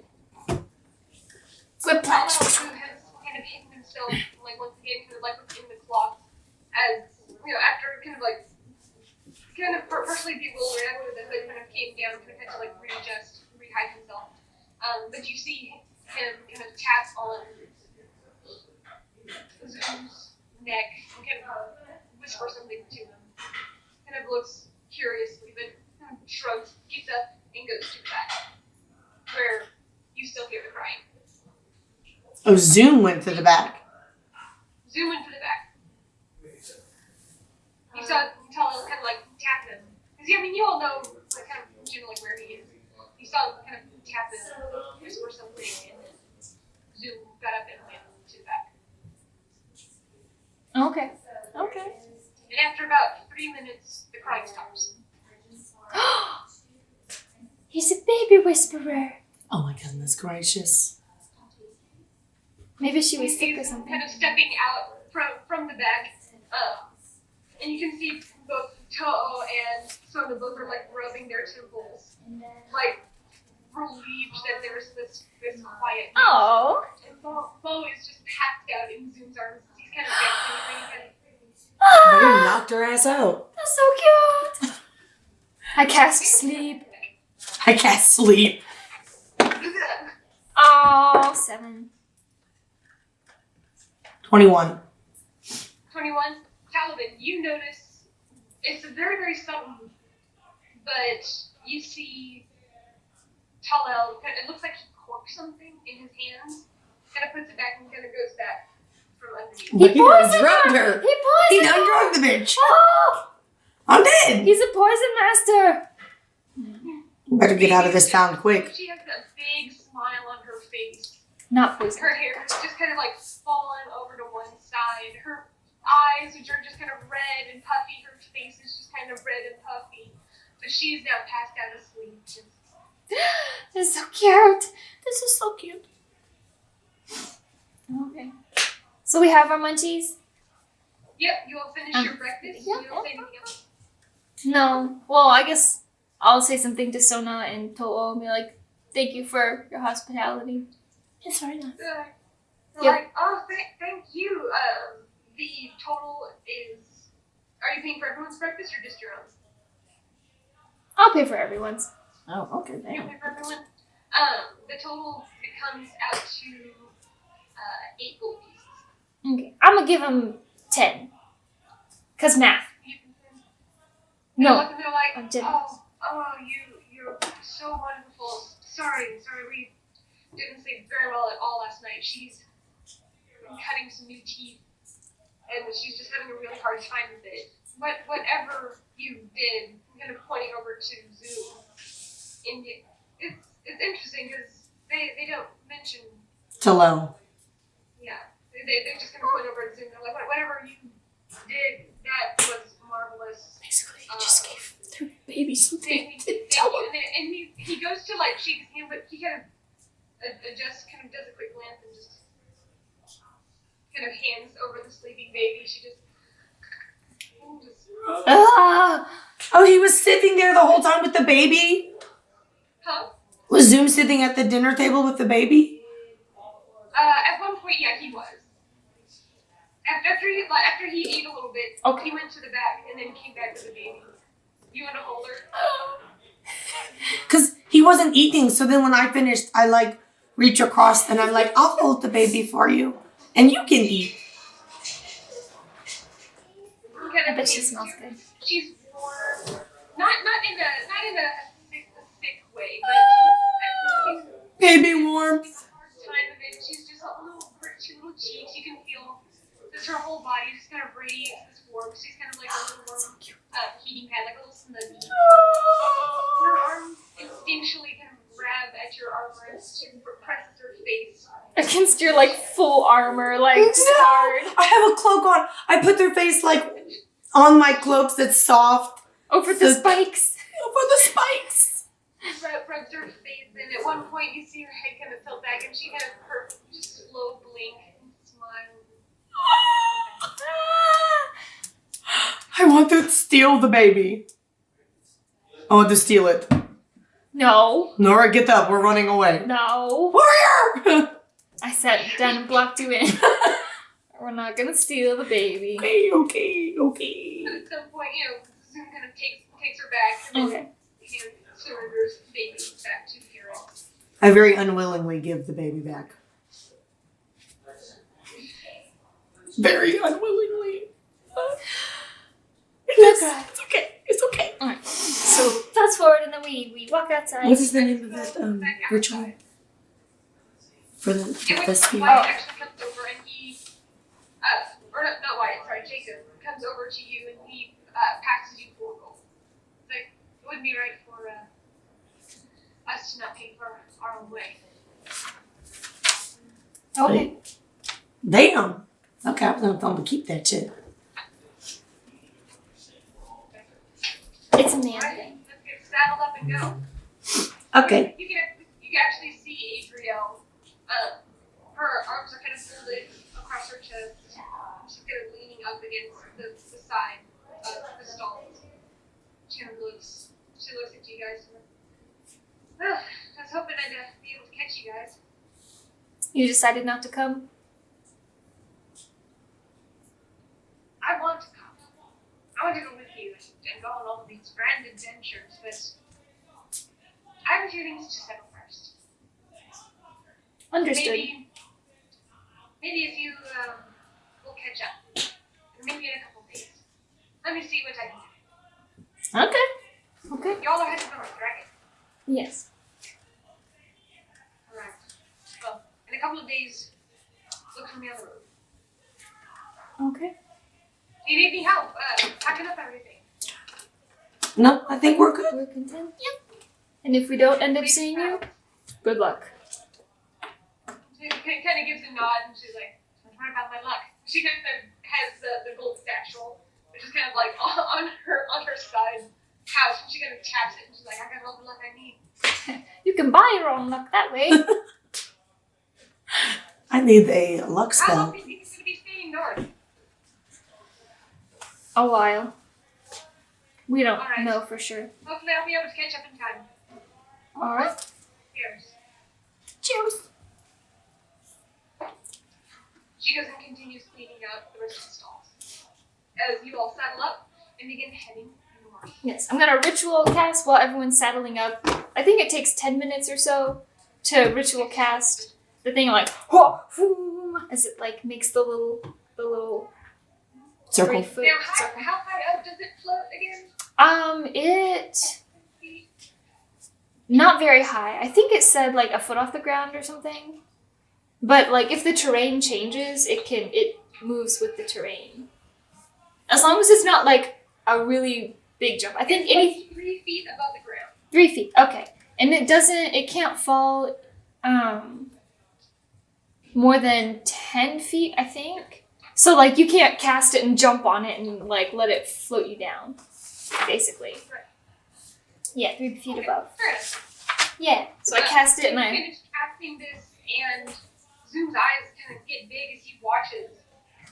Whiplash. Who has kind of hidden himself, like once again, kind of like within the cloth, as after kind of partially bewildered, but kind of came down, kind of had to like readjust, rehide himself. But you see him kind of tap on Zoom's neck and kind of whisper something to him. Kind of looks curiously, but kind of shrugs, gets up, and goes to the back, where you still hear the crying. Oh, Zoom went to the back. Zoom into the back. You saw Tal'el kind of like tap him. Because, you all know like, kind of generally where he is. You saw him kind of tap him, whisper something, and then Zoom got up and went to the back. Okay. And after about 3 minutes, the crying stops. He's a baby whisperer. Oh my goodness gracious. Maybe she was sick or He's something. kind of stepping out from the back. And you can see both Toho and Sona both are like rubbing their temples. Like relieved that there's this quiet. Oh. And Bo is just passed out in Zoom's arms. He's kind of bouncing. You knocked her ass out. That's so cute. I cast sleep. I can't sleep. Oh, 7. 21. 21. Talavin, you notice it's a very, very subtle move, but you see Tal'el, it looks like he corks something in his hands, kind of puts it back and kind of goes back from underneath. But he poisoned undrugged her. her. He He poisoned her. undrugged the bitch. Oh, I'm dead. he's a poison master. Better get out of this town quick. She has a big smile on her face. Not poison. Her hair is just kind of like fallen over to one side. Her eyes, which are just kind of red and puffy, her face is just kind of red and puffy. But she is now passed out asleep. This is so cute. This is so cute. Okay. So we have our munchies? Yep, you all finish your breakfast. yeah, You don't say anything else. No. Well, I guess I'll say something to Sona and To'o and be like, thank you for your hospitality. It's very nice. They're Yep. like, oh, thank you. The total is. Are you paying for everyone's breakfast or just your own? I'll pay for everyone's. Oh, okay, You damn. pay for everyone. The total comes out to 8 gold pieces. Okay. I'm gonna give him 10. 'Cause math. No. And they're like, I'm generous. you're so wonderful. Sorry, we didn't sleep very well at all last night. She's cutting some new teeth, and she's just having a really hard time with it. But whatever you did, I'm kind of pointing over to Zoom. And it's interesting because they don't mention. Tal'el. Yeah, they're just gonna point over to Zoom. They're like, whatever you did, that was marvelous. Basically, he just gave their baby something. Thank you. And he goes to like shake his hand, but he kind of adjusts, kind of does a quick glance and just kind of hands over the sleeping baby. She just Ah! Oh, he was sitting there the whole time with the baby? huh? Was Zoom sitting at the dinner table with the baby? At one point, yeah, he was. After he ate a little bit, Okay. he went to the back and then came back with the baby. You want to hold her? Because he wasn't eating, so then when I finished, I like reach across and I'm like, I'll hold the baby for you. And you can eat. I bet she smells good. She's warm. Not in a sick way, but Baby warmth. time of it, she's just a little pretty little cheeks. You can feel just her whole body just kind of radiates this warmth. She's kind of like a little warm heating pad, like a little snuggie. Her arm instinctually kind of grab at your armrest and presses her face. Against your like full armor, like scarred. I have a cloak on. I put their face like on my cloak that's soft. Over the spikes. Over the spikes. Rubs her face, and at one point you see her head kind of tilt back, and she kind of her just slow blink and smile. I want to steal the baby. I want to steal it. No. Nora, get up. We're running away. No. Warrior! I sat down and blocked you in. We're not gonna steal the baby. Okay. But at some point, Zoom kind of takes her back, and then Okay. surrenders the baby back to Kira. I very unwillingly give the baby back. Very unwillingly. It's okay. Alright. So fast forward and then we walk outside. What is the name of that ritual? For the sphere? Wyatt actually comes over and he, or not Wyatt, sorry, Jacob comes over to you and he passes you 4 gold. Like, it wouldn't be right for us to not pay for our own way. Okay. Damn. Okay, I was gonna tell him to keep that shit. It's a man Alright, thing. let's get saddled up and go. Okay. You can actually see Adriel. Her arms are kind of folded across her chest. She's kind of leaning up against the side of the stalls. She kind of looks at you guys. Well, I was hoping I'd be able to catch you guys. You decided not to come? I want to come. I want to go with you and go on all of these grand adventures, but I have a few things to settle first. Understood. Maybe if you will catch up. Maybe in a couple days. Let me see what I can do. Okay. Y'all are headed north, right? Yes. Alright. Well, in a couple of days, look for me on the road. Okay. Do you need any help packing up everything? No, I think we're good. We're content? Yep. And if we don't end up seeing you, good luck. She kind of gives a nod and she's like, what about my luck? She kind of has the gold satchel, which is kind of like on her side couch, and she kind of taps it and she's like, I got all the luck I need. You can buy your own luck that way. I need a luck How spell. long do you think it's going to be staying north? A while. We don't Alright. know for sure. Hopefully I'll be able to catch up in time. Alright. Cheers. Cheers. She goes and continues cleaning out the rest of the stalls. As you all saddle up and begin heading north. Yes, I'm gonna ritual cast while everyone's saddling up. I think it takes 10 minutes or so to ritual cast the thing like as it like makes the little Circle. 3-foot Now, circle. how high up does it float again? It not very high. I think it said like a foot off the ground or something. But like if the terrain changes, it moves with the terrain. As long as it's not like a really big jump. I think any Like 3 feet above the ground. 3 feet. Okay. And it can't fall more than 10 feet, I think. So like you can't cast it and jump on it and like let it float you down. Basically. Right. Yeah, 3 feet above. Fair enough. Yeah. So I cast it and You I finish casting this, and Zoom's eyes kind of get big as he watches.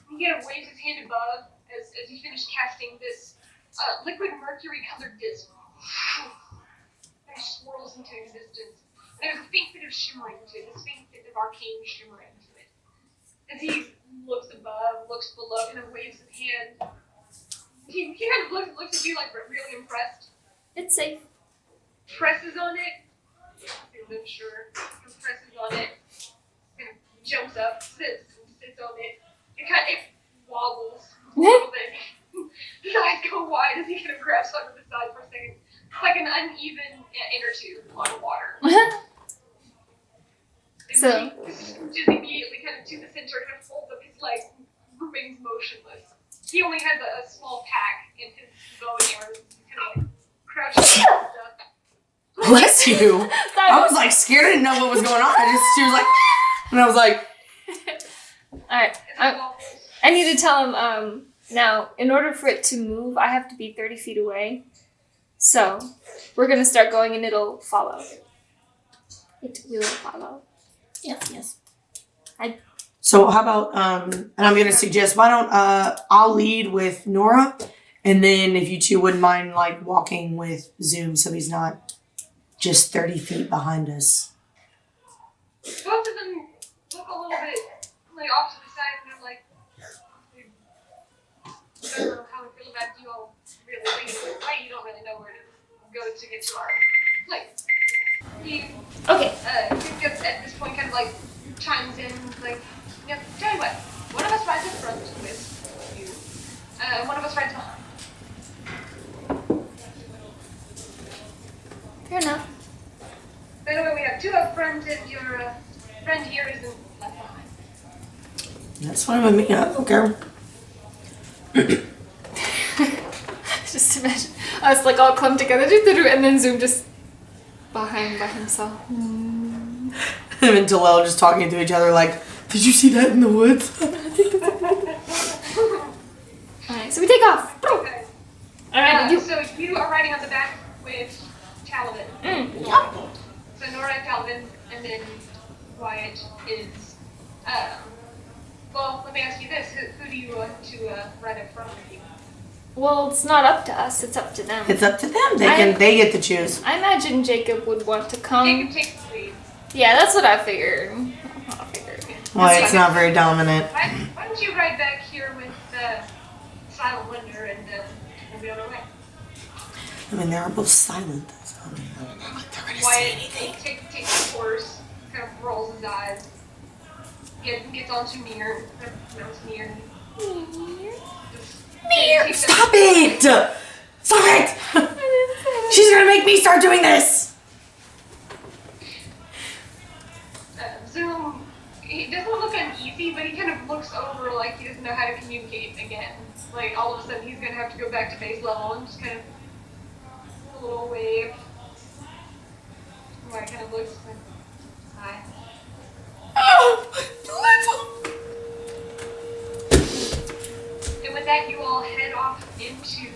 He kind of waves his hand above as you finish casting this liquid mercury-colored disc. It swirls into existence. And there's a faint bit of shimmering to it, this faint bit of arcane shimmering to it. As he looks above, looks below, kind of waves his hand. He kind of looks at you like really impressed. It's safe. Presses on it. I'm sure. Presses on it. Kind of jumps up, sits on it. It wobbles a little bit. His eyes go wide as he kind of grabs onto the side for a second. It's like an uneven inner tube on water. So just immediately kind of to the center, kind of folds up his legs, remains motionless. He only has a small pack in his bow and arrows. He's kind of crouching up. Bless you. I was like scared. I didn't know what was going on. She was like, and I was like, alright. I need to tell him, now, in order for it to move, I have to be 30 feet away. So, we're gonna start going and it'll follow. It will follow. Yes. so how about, and I'm going to suggest, why don't, I'll lead with Nora, and then if you two wouldn't mind, like, walking with Zoom so he's not just 30 feet behind us. Both of them look a little bit like off to the side and they're like, I don't know how I feel about you all really leading the way. You don't really know where to go to get to our place. Okay. Just at this point kind of like chimes in like, you know, tell you what, one of us rides in front with you, and one of us rides behind. Fair enough. By the way, we have two up front and your friend here isn't left behind. That's fine with me. I don't care. Just imagine us like all clumped together and then Zoom just behind by himself. Him and Tal'el just talking to each other like, did you see that in the woods? Alright, so we take off. Okay. Alright, you. So you are riding on the back with Talavin. Yep. So Nora, Talavin, and then Wyatt is. Well, let me ask you this: who do you want to ride up front with you? Well, it's not up to us, it's up to them. It's up to them. They get to choose. I imagine Jacob would want to come. Jacob takes the lead. Yeah, that's what I figured. Wyatt's not very dominant. Why don't you ride back here with Silent Wonder and we'll be on our way. I mean, they're both silent. So I mean, I don't know if they're going to say Wyatt anything. takes the horse, kind of rolls his eyes, gets onto Near, mounts Near. Near, stop it! Stop it! She's gonna make me start doing this! Zoom, he doesn't look uneasy, but he kind of looks over like he doesn't know how to communicate again. Like all of a sudden he's gonna have to go back to base level and just kind of a little wave. Wyatt kind of looks like, hi. Oh, And with that, you all head off into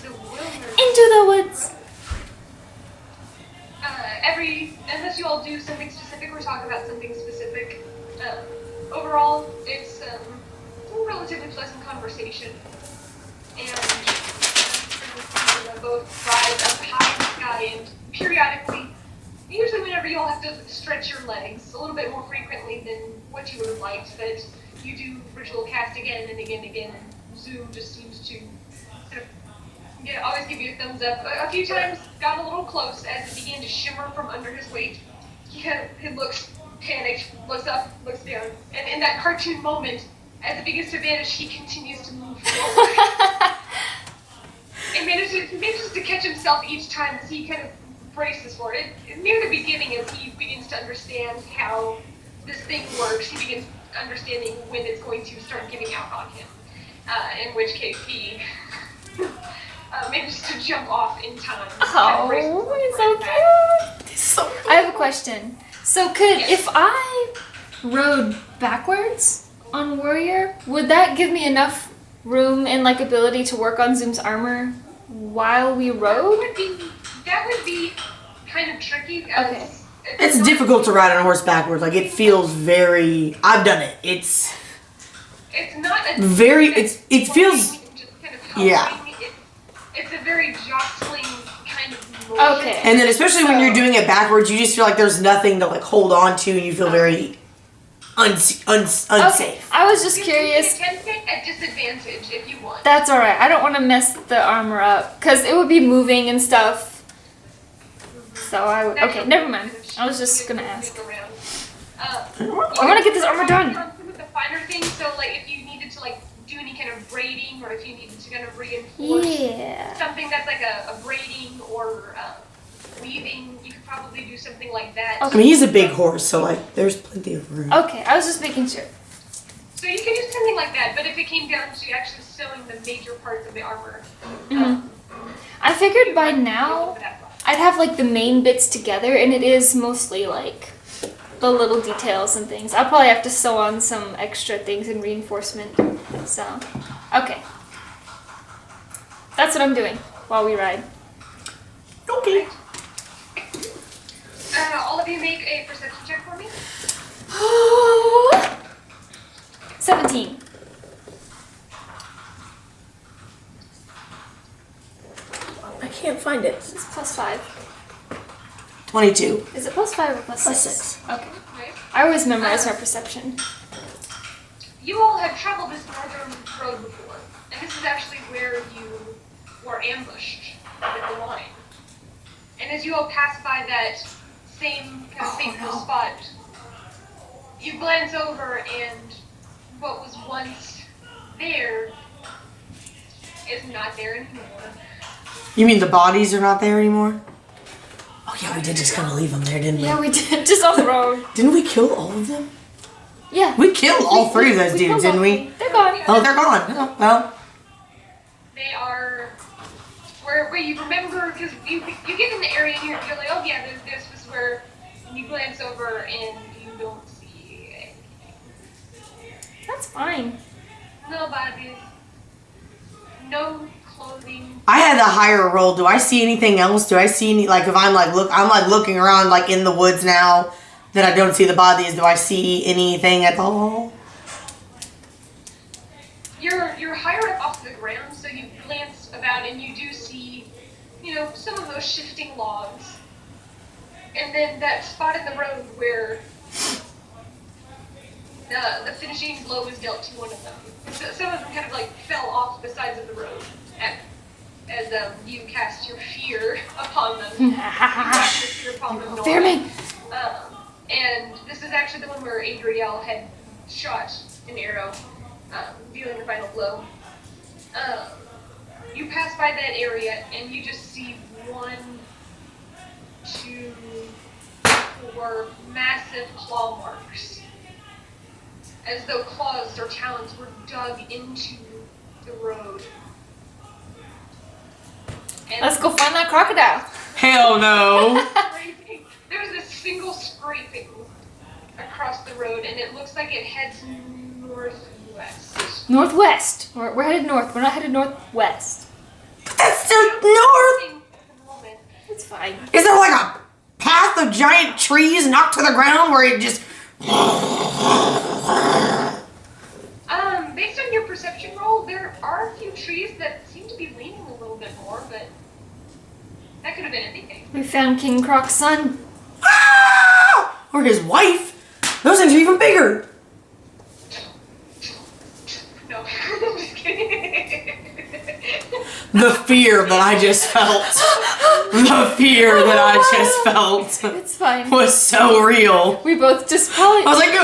the wilderness. Into the woods. Unless you all do something specific or talk about something specific, overall, it's a relatively pleasant conversation. And both rise up high in the sky and periodically, usually whenever you all have to stretch your legs, a little bit more frequently than what you would have liked, but you do ritual cast again and again and again, and Zoom just seems to sort of always give you a thumbs up. A few times got a little close as it began to shimmer from under his weight. He looks panicked, looks up, looks down, and in that cartoon moment, as it begins to vanish, he continues to move forward. And manages to catch himself each time as he kind of braces for it. Near the beginning, as he begins to understand how this thing works, he begins understanding when it's going to start giving out on him. In which case he manages to jump off in time. Oh, he's so cute. He's so I have a question. So if I rode backwards on Warrior, would that give me enough room and like ability to work on Zoom's armor while we rode? That would be kind of tricky. Okay. It's difficult to ride on a horse backwards. Like, it feels very... I've done it. It's not a... very... It feels... Just kind of yeah. It's a very jostling kind of motion. Okay. And then especially when you're doing it backwards, you just feel like there's nothing to, like, hold on to, and you feel very unsafe. Okay. I was just You curious. can attempt it at disadvantage if you want. That's alright. I don't want to mess the armor up because it would be moving and stuff. So okay, never mind. I was just gonna ask. I wanna get this armor done. Some of the finer things, so like if you needed to like do any kind of braiding, or if you needed to kind of reinforce something that's like a braiding or weaving, you could probably do something like that. Okay. I mean, he's a big horse, so like, there's plenty of room. Okay, I was just making sure. So you could do something like that, but if it came down to actually sewing the major parts of the armor, I figured by now I'd have like the main bits together, and it is mostly like the little details and things. I'll probably have to sew on some extra things and reinforcement. So, okay. That's what I'm doing while we ride. Okay. all of you make a perception check for me. 17. I can't find it. It's +5. 22. Is it +5 or +6? +6. Okay. Okay. I always memorize my perception. You all have traveled this northern road before, and this is actually where you were ambushed with the line. And as you all pass by that same kind of fateful spot, you glance over, and what was once there is not there anymore. You mean the bodies are not there anymore? Oh yeah, we did just kind of leave them there, didn't we? Yeah, we did. Just on the road. Didn't we kill all of them? Yeah. We killed all three of those we dudes, killed didn't all we? three. They're gone. Oh, they're gone. Oh, well. They are where you remember, because you get in the area and you're like, oh yeah, this was where you glance over and you don't see anything. That's fine. No bodies, no clothing. I had a higher roll. Do I see anything else? Do I see any, like, if I'm looking around, like, in the woods now, that I don't see the bodies, do I see anything at all? You're higher up off the ground, so you glance about and you do see, some of those shifting logs. And then that spot in the road where the finishing blow was dealt to one of them. So some of them kind of like fell off the sides of the road as you cast your fear upon them. You cast your fear upon them. Fear me. And this is actually the one where Adriel had shot an arrow, dealing the final blow. You pass by that area and you just see 1, 2, 4 massive claw marks, as though claws or talons were dug into the road. And Let's go find that crocodile. Hell no. there's this single scraping across the road, and it looks like it heads northwest. Northwest. We're headed north. We're not headed northwest. That's still north. At the moment. It's fine. Is there like a path of giant trees knocked to the ground where it just... Based on your perception roll, there are a few trees that seem to be leaning a little bit more, but that could have been anything. We found King Croc's son. Ah! Or his wife. Those things are even bigger. No, I'm just kidding. The fear that I just felt. The fear that I just felt It's fine. was so real. We both just I was like,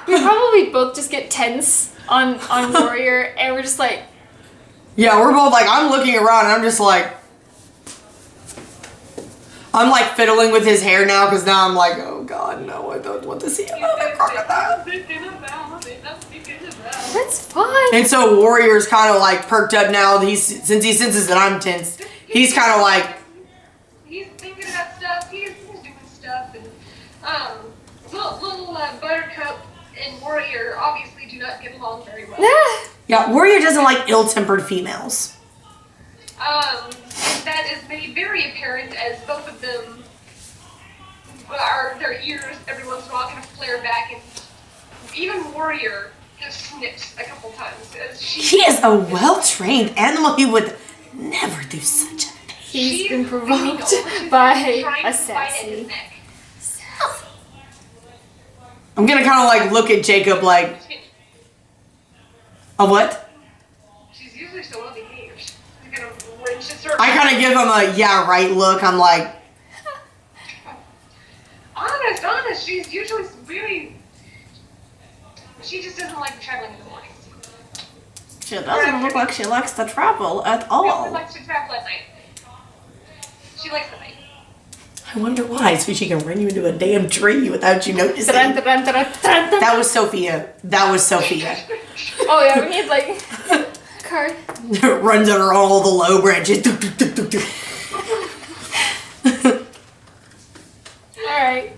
we probably both just get tense on Warrior, and we're just like, yeah, we're both like, I'm looking around and I'm just like, I'm like fiddling with his hair now because now I'm like, oh god, no, I don't want to see another crocodile. that's fine. And so Warrior's kind of like perked up now. Since he senses that I'm tense, he's kind of like, he's thinking about stuff. He's doing stuff, and little Buttercup and Warrior obviously do not get along very well. yeah, Warrior doesn't like ill-tempered females. And that is made very apparent as both of them their ears every once in a while kind of flare back, and even Warrior just snips a couple times as He is a well-trained animal. He would never do such a thing. He's been leaning provoked over to by him, trying a to bite at his sassy. neck. I'm gonna kind of like look at Jacob like, a what? She's usually so well behaved. She's gonna wrenches her. I kind of give him a yeah right look. I'm like, honest. She's usually really. She just doesn't like traveling in the mornings. She doesn't look like she likes to travel at She all. likes to travel at night. She likes the night. I wonder why. So she can run you into a damn tree without you noticing. Dun, dun, dun, dun, dun, dun. That was Sophia. Oh yeah, we need like card. Runs under all the low branches. Alright.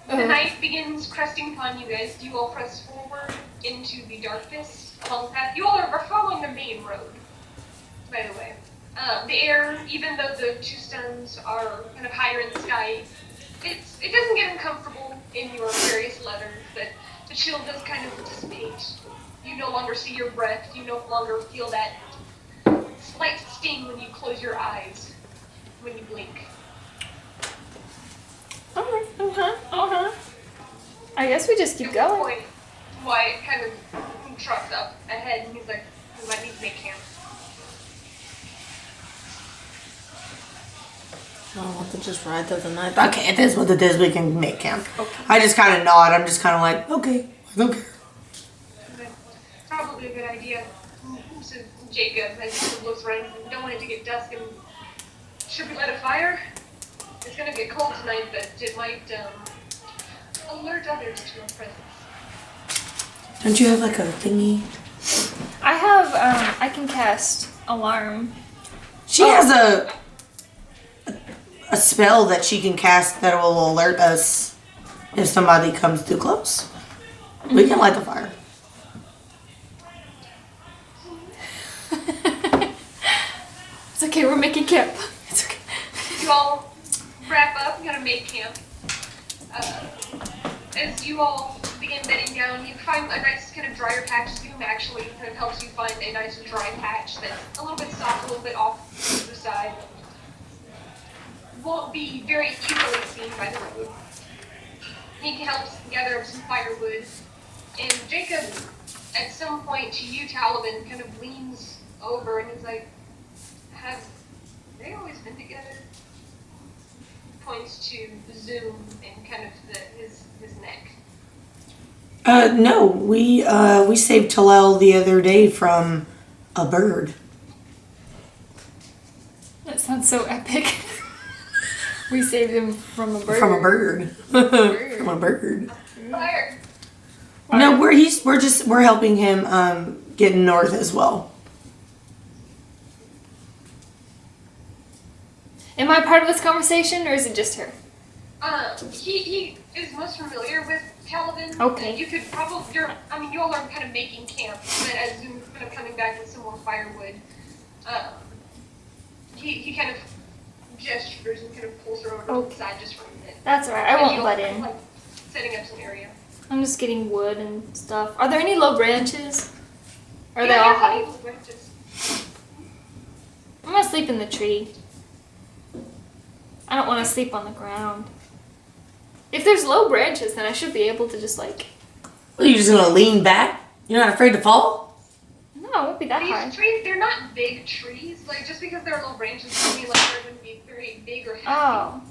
The night begins cresting upon you guys. You all press forward into the darkness along the path. You all are following the main road, by the way. The air, even though the two stones are kind of higher in the sky, it doesn't get uncomfortable in your various leathers, but the chill does kind of dissipate. You no longer see your breath. You no longer feel that slight sting when you close your eyes, when you blink. Uh-huh. I guess we just keep At one going. point, Wyatt kind of trots up ahead, and he's like, we might need to make camp. I want to just ride through the night. Okay, it is what it is. We can make camp. Okay. I just kind of nod. I'm just kind of like, okay, I don't care. Probably a good idea. So Jacob, as he looks around, don't want it to get dusk, and should we light a fire? It's gonna get cold tonight, but it might alert others to your presence. Don't you have like a thingy? I have I can cast alarm. She has a spell that she can cast that will alert us if somebody comes too close. We can light the fire. It's okay, we're making camp. It's okay. You all wrap up, you gotta make camp. As you all begin bedding down, you find a nice kind of drier patch. Zoom actually kind of helps you find a nice dry patch that's a little bit soft, a little bit off to the side. Won't be very easily seen by the road. He helps gather up some firewood. And Jacob, at some point to you, Talavin, kind of leans over and is like, have they always been together? Points to Zoom and kind of his neck. No, we saved Tal'el the other day from a bird. That sounds so epic. We saved him from a bird. From a bird. From a bird. Fire! No, we're helping him get north as well. Am I part of this conversation, or is it just her? He is most familiar with Talavin. Okay. You could probably, you all are kind of making camp, but as Zoom's kind of coming back with some more firewood, he kind of gestures and kind of pulls her over to the side just for a minute. That's alright, I won't butt in. Like, setting up some area. I'm just getting wood and stuff. Are there any low branches? Or are they Yeah, all yeah, high? honey, branches. I'm gonna sleep in the tree. I don't want to sleep on the ground. If there's low branches, then I should be able to just like... Well, you're just gonna lean back? You're not afraid to fall? No, it won't be that high. These trees, they're not big trees. Like, just because they're low branches doesn't mean like they're going to be very big or hefty. Oh.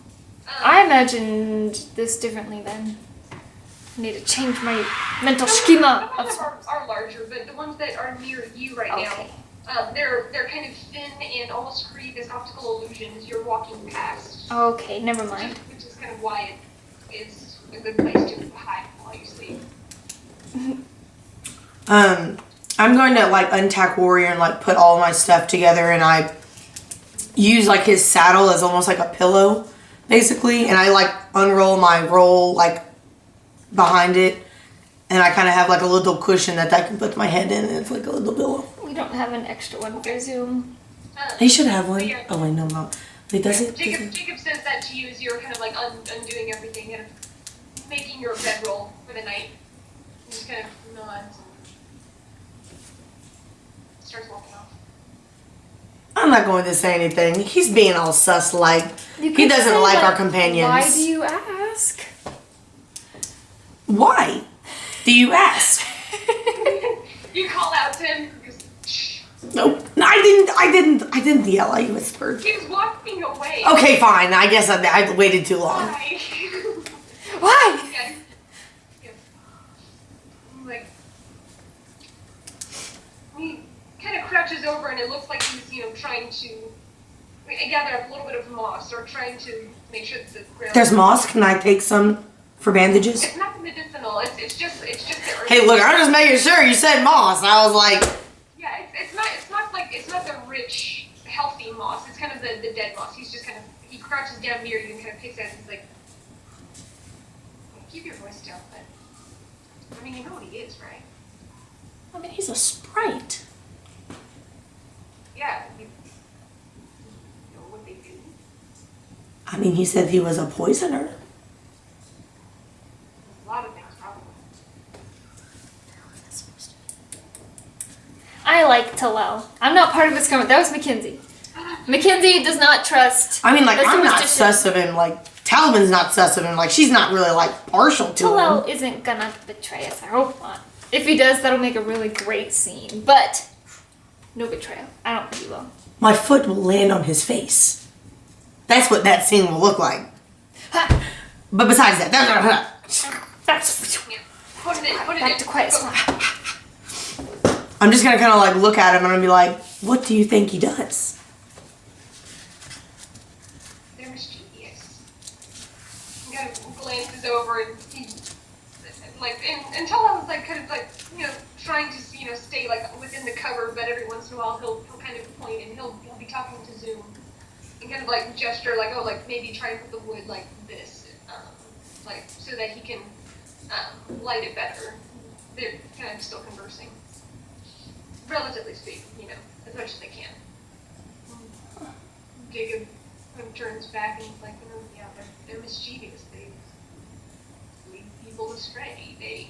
I imagined this differently then. I need to change my mental schema. Some of them are larger, but the ones that are near you right Okay. now, they're kind of thin and almost create this optical illusion as you're walking past. Okay, never mind. Which is kind of why it is a good place to hide while you sleep. I'm going to like untack Warrior and like put all my stuff together, and I use like his saddle as almost like a pillow, basically, and I like unroll my roll like behind it, and I kind of have like a little cushion that I can put my head in, and it's like a little pillow. We don't have an extra one for Zoom. He should have one. Yeah. Oh wait, no. Wait, does it? Jacob says that to you as you're kind of like undoing everything and making your bedroll for the night. He just kind of nods and starts walking off. I'm not going to say anything. He's being all sus like. You He could doesn't say, like our companions. Why do you ask? Why? Do you ask? You call out to him. Nope. I didn't yell. I whispered. He's walking away. Okay, fine. I guess I waited too long. Why? Why? Yeah. Yeah. Like, he kind of crouches over and it looks like he's, trying to gather up a little bit of moss or trying to make sure that the ground... There's moss. Can I take some for bandages? It's not medicinal. It's just the earth. Hey, look, I'm just making sure. You said moss. I was like... Yeah, it's not the rich, healthy moss. It's kind of the dead moss. He's just kind of, he crouches down near you and kind of picks at it and he's like, keep your voice down, but, I mean, you know what he is, right? I mean, he's a sprite. Yeah, you know what they do. I mean, he said he was a poisoner. There's a lot of things, probably. I like Tal'el. I'm not part of this comment. That was Mackenzie. Mackenzie does not trust. I mean, like, the I'm not superstition. sus of him. Like, Talavin's not sus of him. Like, she's not really, like, partial to him. Tal'el isn't gonna betray us. I hope not. If he does, that'll make a really great scene. But no betrayal. I don't think he will. My foot will land on his face. That's what that scene will look like. Ha! But besides that, That's Yeah. Put it in. back to quiet storm. I'm just gonna kind of like look at him and I'm gonna be like, what do you think he does? They're mischievous. He kind of glances over and he, like, and Tal'el is like kind of like, trying to, stay like within the cover, but every once in a while he'll kind of point and he'll be talking to Zoom and kind of like gesture like, oh, like maybe try and put the wood like this, like so that he can light it better. They're kind of still conversing. Relatively speaking, as much as they can. Jacob turns back and he's like, yeah, they're mischievous. They lead people astray. They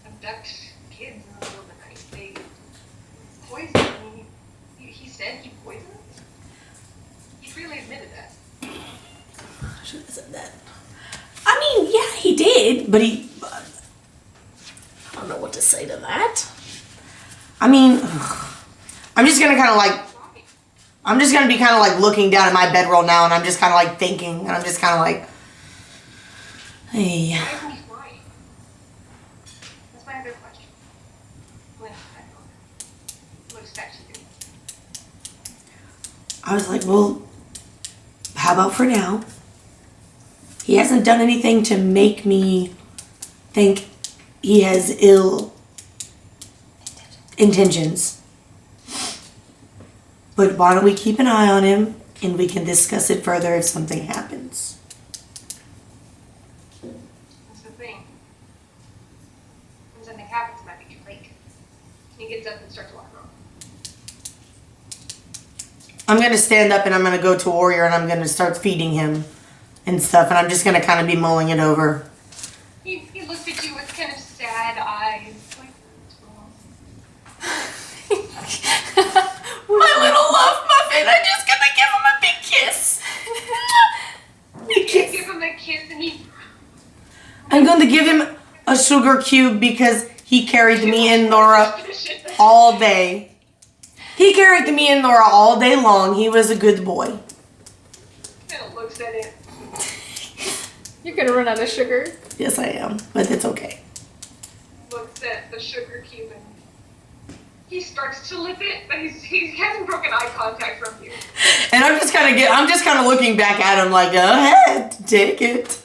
abduct kids in the middle of the night. They poison. I mean, he said he poisoned them. He freely admitted that. I should have said that. I mean, yeah, he did, but I don't know what to say to that. I mean, I'm just gonna kind of like, I'm just gonna be kind of like looking down at my bedroll now, and I'm just kind of like thinking, and I'm just kind of like, hey. Why isn't he flying? That's my other question. When I don't expect you to. I was like, well, how about for now? He hasn't done anything to make me think he has ill intentions. But why don't we keep an eye on him and we can discuss it further if something happens. That's the thing. When something happens, it might be too late. He gets up and starts walking off. I'm going to stand up and I'm going to go to Warrior and I'm going to start feeding him and stuff. And I'm just going to kind of be mulling it over. He looks at you with kind of sad eyes. Like, My little love muffin, I'm just going to give him a big kiss. Big kiss. give him a kiss and he... I'm going to give him a sugar cube because he carried me and Nora all day. He carried me and Nora all day long. He was a good boy. Kind of looks at it. You're gonna run out of sugar. Yes, I am, but it's okay. Looks at the sugar cube and he starts to lick it, but he hasn't broken eye contact from you. And I'm just kind of looking back at him like, go ahead, take it.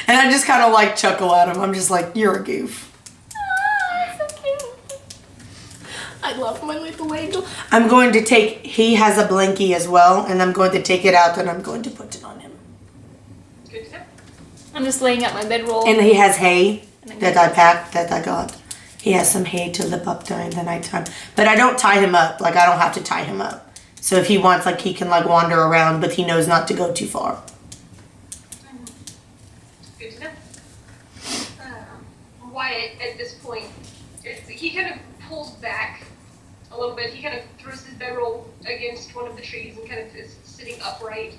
And I just kind of like chuckle at him. I'm just like, you're a goof. I love my little angel. I'm going to take, he has a blankie as well, and I'm going to take it out and I'm going to put it on him. Good to know. I'm just laying out my bedroll. And he has hay that I packed, that I got. He has some hay to lip up during the nighttime. But I don't tie him up. Like, I don't have to tie him up. So if he wants, like, he can, like, wander around, but he knows not to go too far. Good to know. Wyatt, at this point, he kind of pulls back a little bit. He kind of throws his bedroll against one of the trees and kind of is sitting upright.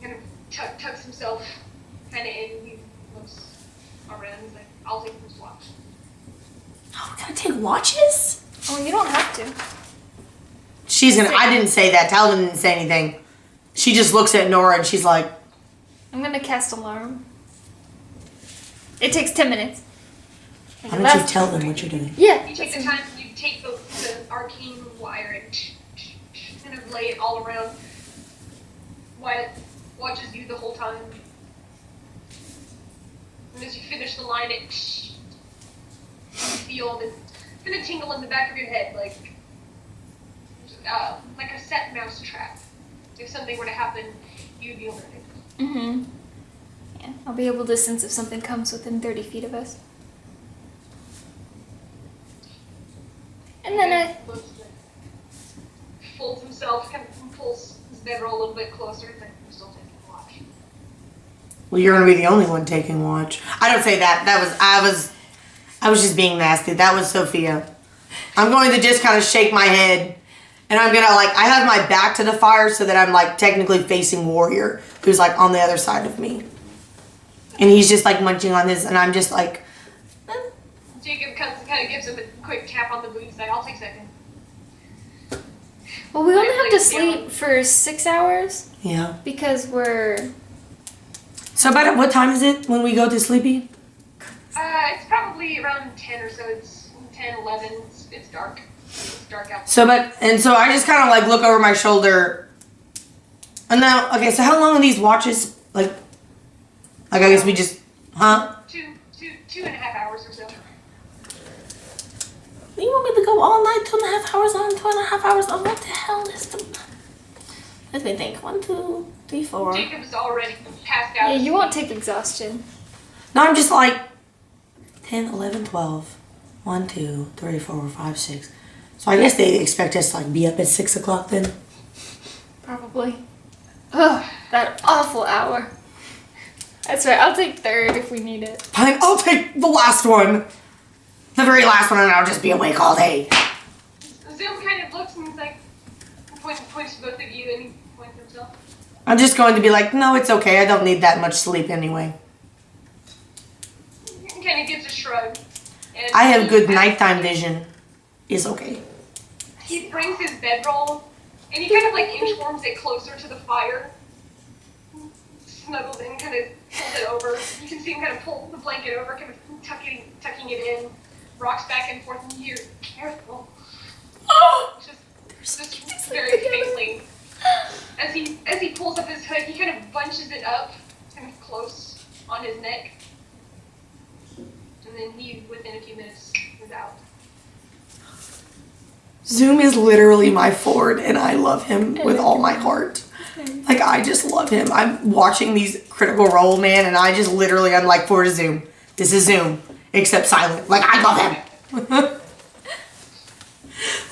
Kind of tucks himself kind of in. He looks around. He's like, I'll take this watch. Oh, can I take watches? Oh, you don't have to. She's gonna. I didn't say that. Talavin didn't say anything. She just looks at Nora and she's like, I'm gonna cast alarm. It takes 10 minutes. why don't you tell them what you're doing? Yeah. You take the time, you take the arcane wire and kind of lay it all around. Wyatt watches you the whole time. And as you finish the line, you feel this kind of tingle in the back of your head, like a set mouse trap. If something were to happen, you'd be alerted. Mm-hmm. Yeah, I'll be able to sense if something comes within 30 feet of us. And then folds himself, kind of pulls his bedroll a little bit closer. It's like, I'm still taking a watch. Well, you're gonna be the only one taking watch. I don't say that. I was just being nasty. That was Sophia. I'm going to just kind of shake my head, and I'm gonna I have my back to the fire so that I'm technically facing Warrior, who's on the other side of me, and he's just munching on his, and I'm just Jacob comes and kind of gives him a quick tap on the boot. He's like, I'll take second. well, we only have to sleep for 6 hours yeah. because we're. So about what time is it when we go to sleepy? It's probably around 10 or so. It's 10, 11. It's dark. It's dark out. So I just kind of look over my shoulder. And now, okay, so how long are these watches? I guess we just, huh? 2.5 hours or so. You want me to go all night, 2.5 hours on, 2.5 hours on? What the hell is the... Let me think. 1, 2, 3, 4. Jacob's already passed out. Yeah, you won't take exhaustion. No, I'm just 10, 11, 12. 1, 2, 3, 4, 5, 6. So I guess they expect us to be up at 6 o'clock then. Probably. Ugh, that awful hour. That's right, I'll take third if we need it. Fine, I'll take the last one. The very last one, and I'll just be awake all day. Zoom kind of looks and he's like, points to both of you and he points to himself. I'm just going to be no, it's okay. I don't need that much sleep anyway. He kind of gives a shrug. And I have good nighttime vision. It's okay. He brings his bedroll and he kind of inchworms it closer to the fire. Snuggles in, kind of pulls it over. You can see him kind of pull the blanket over, kind of tucking it in. Rocks back and forth, and you're careful. Just very faintly. As he pulls up his hood, he kind of bunches it up, kind of close on his neck. And then he, within a few minutes, is out. Zoom is literally my Ford, and I love him with all my heart. I just love him. I'm watching these Critical Role, man, and I just literally, I'm Ford is Zoom. This is Zoom, except silent. I love him.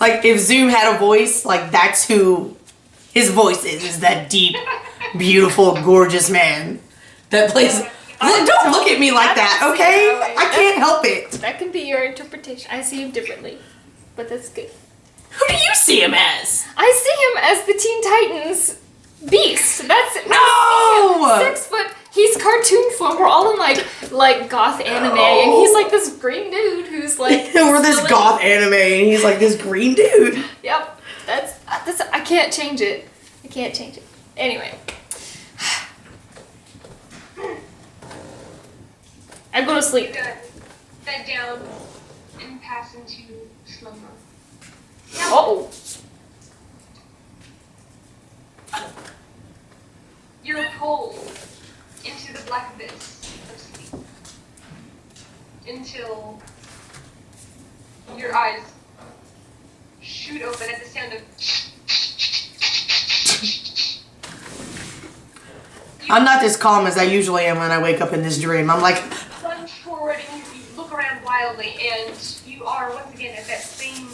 If Zoom had a voice, that's who his voice is that deep, beautiful, gorgeous man that plays. Don't look at me like that, okay? I can't help it. That can be your interpretation. I see him differently, but that's good. Who do you see him as? I see him as the Teen Titans beast. That's it. No! 6 foot. He's cartoon form. We're all in goth anime, and he's this green dude who's We're this goth anime, and he's this green dude. Yep. That's. I can't change it. I can't change it. Anyway. I go to sleep. Bed down and pass into slumber. Uh-oh. You're pulled into the black abyss of sleep until your eyes shoot open at the sound of. I'm not as calm as I usually am when I wake up in this dream. I'm Plunge forward and you look around wildly, and you are once again at that same,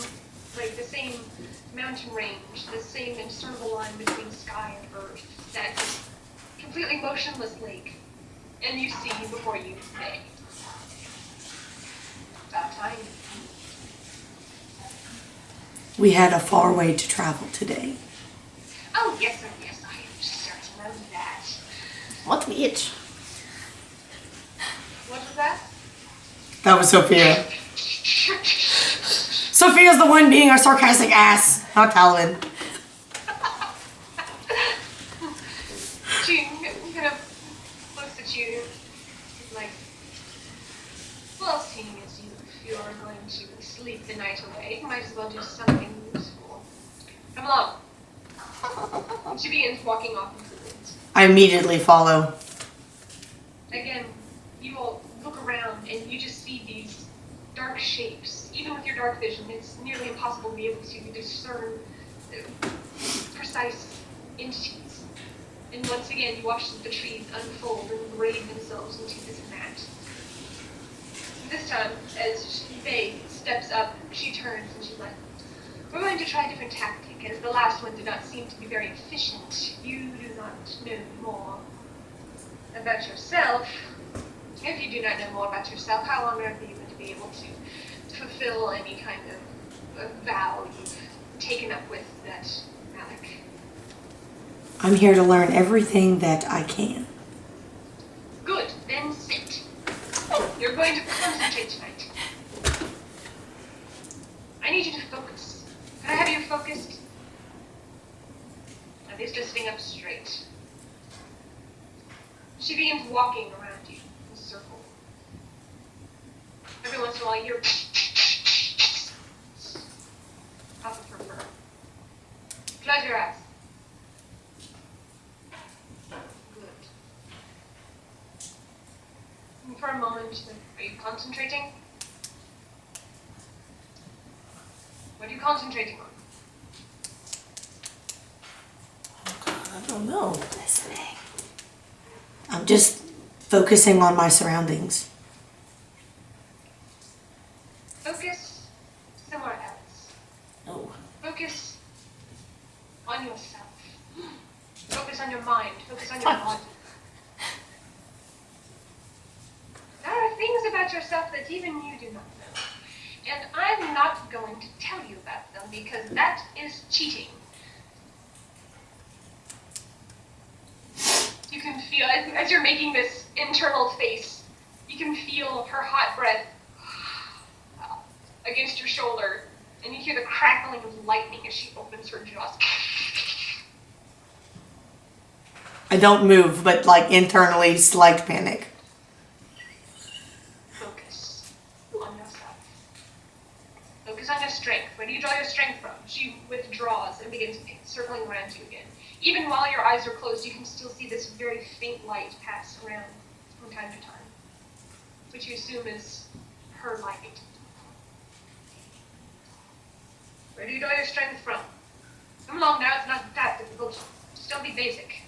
the same mountain range, the same indiscernible line between sky and earth, that completely motionless lake, and you see before you day. About time. We had a far way to travel today. Oh, yes, I am certain of that. What bitch? What was that? That was Sophia. Sophia's the one being a sarcastic ass, not Talavin. She kind of looks at you like, well, seeing as you are going to sleep the night away, you might as well do something useful. Come along. And she begins walking off into the woods. I immediately follow. Again, you all look around and you just see these dark shapes. Even with your dark vision, it's nearly impossible to be able to discern precise entities. And once again, you watch the trees unfold and braid themselves into this mat. This time, as Faye steps up, she turns and she's like, we're going to try a different tactic, as the last one did not seem to be very efficient. You do not know more about yourself. If you do not know more about yourself, how on earth are you going to be able to fulfill any kind of vow you've taken up with that Malik? I'm here to learn everything that I can. Good, then sit. You're going to concentrate tonight. I need you to focus. Can I have you focused? At least just sitting up straight. She begins walking around you in a circle. Every once in a while, you hear off of her fur. Close your eyes. Good. And for a moment, are you concentrating? What are you concentrating on? Oh God, I don't know. Listening. I'm just focusing on my surroundings. Focus somewhere else. Oh. Focus on yourself. Focus on your mind. Focus on your body. There are things about yourself that even you do not know. And I'm not going to tell you about them because that is cheating. You can feel, as you're making this internal face, you can feel her hot breath against your shoulder, and you hear the crackling of lightning as she opens her jaws. I don't move, but like internally, slight panic. Focus on yourself. Focus on your strength. Where do you draw your strength from? She withdraws and begins circling around you again. Even while your eyes are closed, you can still see this very faint light pass around from time to time, which you assume is her light. Where do you draw your strength from? Come along now, it's not that difficult. Just don't be basic.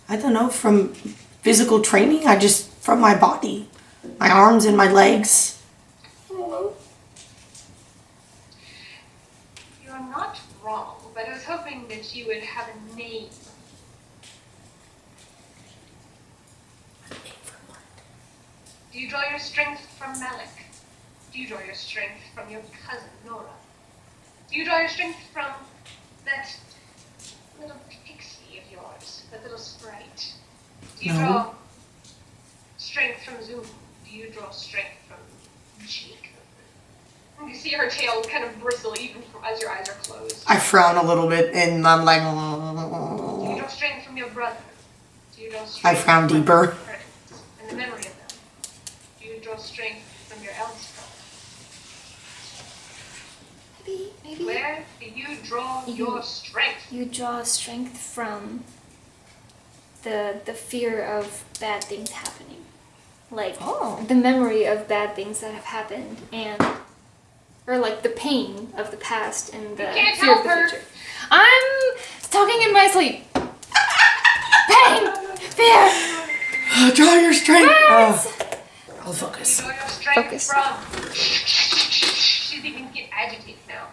I don't know, from physical training, from my body. My arms and my legs. You're not wrong, but I was hoping that you would have a name. Do you draw your strength from Malik? Do you draw your strength from your cousin, Nora? Do you draw your strength from that little pixie of yours, that little sprite? Do you No. draw strength from Zoom? Do you draw strength from Jakob? And you see her tail kind of bristle even as your eyes are closed. I frown a little bit and I'm like... Do you draw strength from your brother? Do you draw strength I frown from deeper. your friends and the memory of them? Do you draw strength from your eldest brother? Maybe Where do you draw your strength? you draw strength from the fear of bad things happening. Like the memory of bad things that have happened or like the pain of the past and the can't fear of help the her. future. I'm talking in my sleep. Pain! Fear! Draw your strength. Words! I'll focus. You draw your strength Focus. from. She's even get agitated now.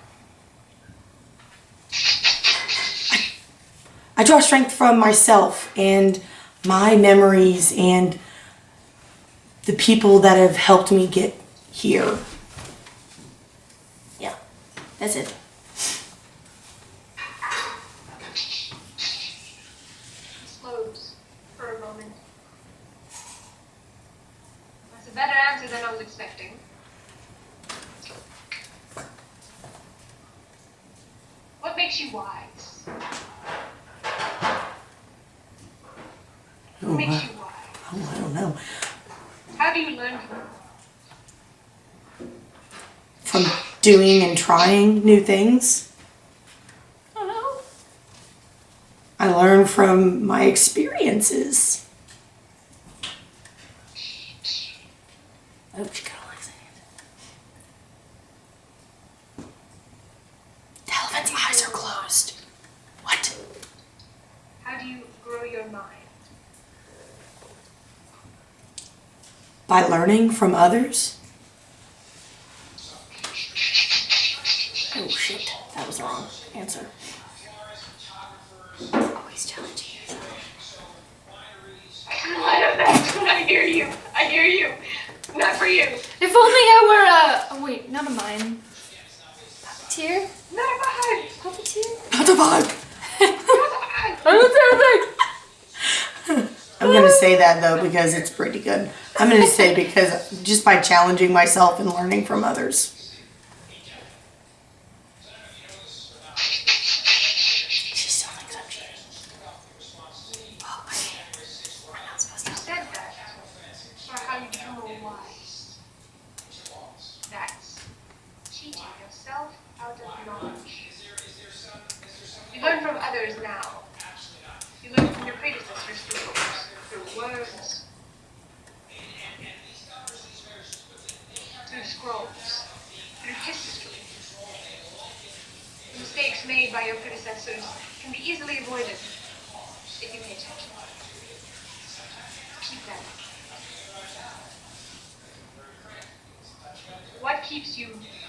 I draw strength from myself and my memories and the people that have helped me get here. Yeah, that's it. Slows for makes you wise? Oh, What makes you wise? I don't know. How do you learn from From doing and trying new things. I don't know. I learn from my experiences. Oh, she got Alexa hand. Talavin's eyes are closed. What? How do you grow your mind? By learning from others? Oh shit, that was the wrong answer. Always challenging yourself. I hear you. I hear you. Not for you. If only I were a. Oh, wait, not a mime. Puppeteer? Not a vibe. Puppeteer? Not the vibe. I don't I'm gonna say that though because it's pretty good. I'm gonna say because just by challenging myself and learning from others. She still thinks I'm cheating. Oh, okay. We're not supposed to. You said that. Or how you become more wise. That's cheating yourself out of knowledge. You learn from others now. You learn from your predecessors through books, through words, through scrolls, through history. The mistakes made by your predecessors can be easily avoided if you pay attention. Keep that. What keeps you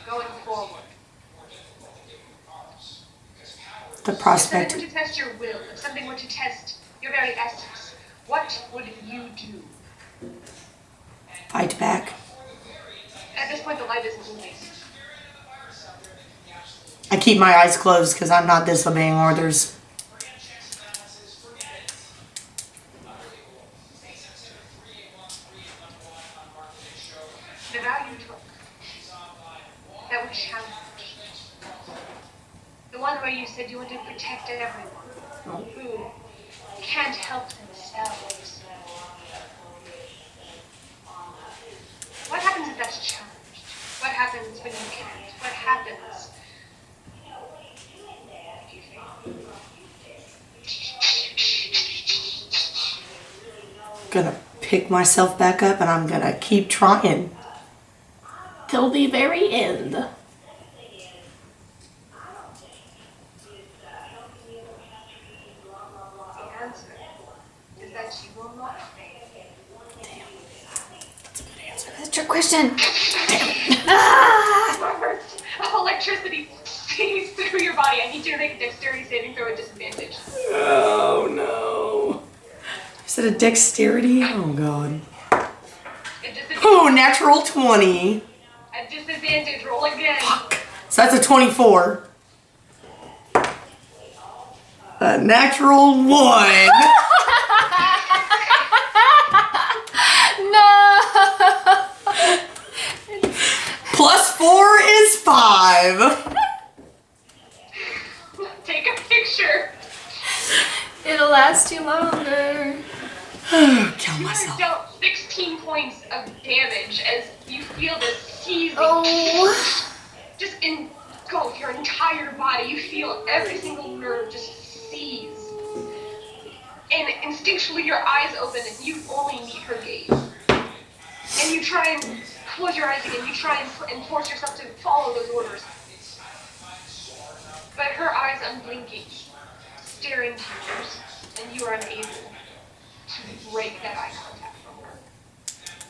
going forward? The If prospect. something were to test your will, if something were to test your very essence, what would you do? Fight back. At this point, the light isn't moving. I keep my eyes closed because I'm not disobeying orders. The vow you took, that was challenged. The one where you said you wanted to protect everyone who can't help themselves. What happens if that's challenged? What happens when you can't? What happens if you fail? Gonna pick myself back up and I'm gonna keep trying. Till the very end. The answer is that you will not fail. That's a good answer. That's a trick question. Electricity sees through your body. I need you to make a dexterity saving throw at disadvantage. Oh no. Is it a dexterity? Oh god. Oh, natural 20. At disadvantage, roll again. So that's a 24. A natural 1. No! Plus 4 is 5. Take a picture. It'll last you longer. Kill You are myself. dealt 16 points of damage as you feel this seizing Oh. just engulf your entire body. You feel every single nerve just seize. And instinctually your eyes open and you only meet her gaze. And you try and close your eyes again. You try and force yourself to follow those orders. But her eyes unblinking, stare into yours, and you are unable to break that eye contact from her.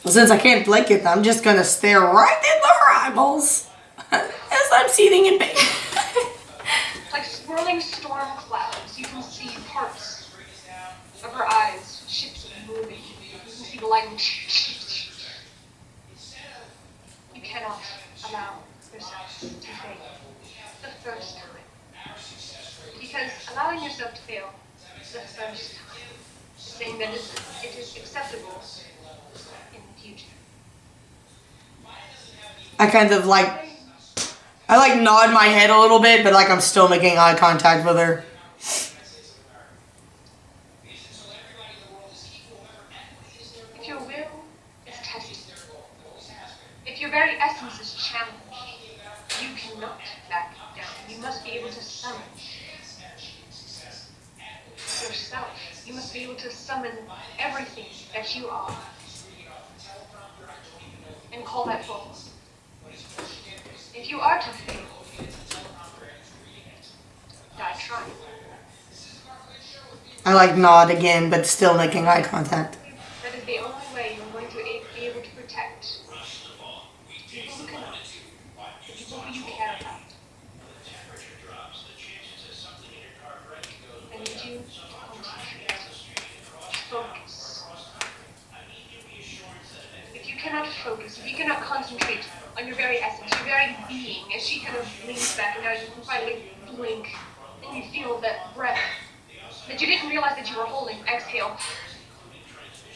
Well, since I can't blink it, I'm just gonna stare right into her eyeballs as I'm seething in pain. Like swirling storm clouds, you can see parts of her eyes shifting, moving. You can see the light. You cannot allow yourself to fail the first time. Because allowing yourself to fail the first time is saying that it is acceptable in the future. I kind of like I like nod my head a little bit, but like I'm still making eye contact with her. If your will is tested, if your very essence is challenged, you cannot back down. You must be able to summon yourself. You must be able to summon everything that you are and call that forth. If you are to fail, die trying. I like nod again, but still making eye contact. That is the only way you're going to be able to protect people who cannot, the people who you care about. I need you to concentrate, focus. If you cannot focus, if you cannot concentrate on your very essence, your very being, as she kind of leans back and now you can finally blink and you feel that breath that you didn't realize that you were holding. Exhale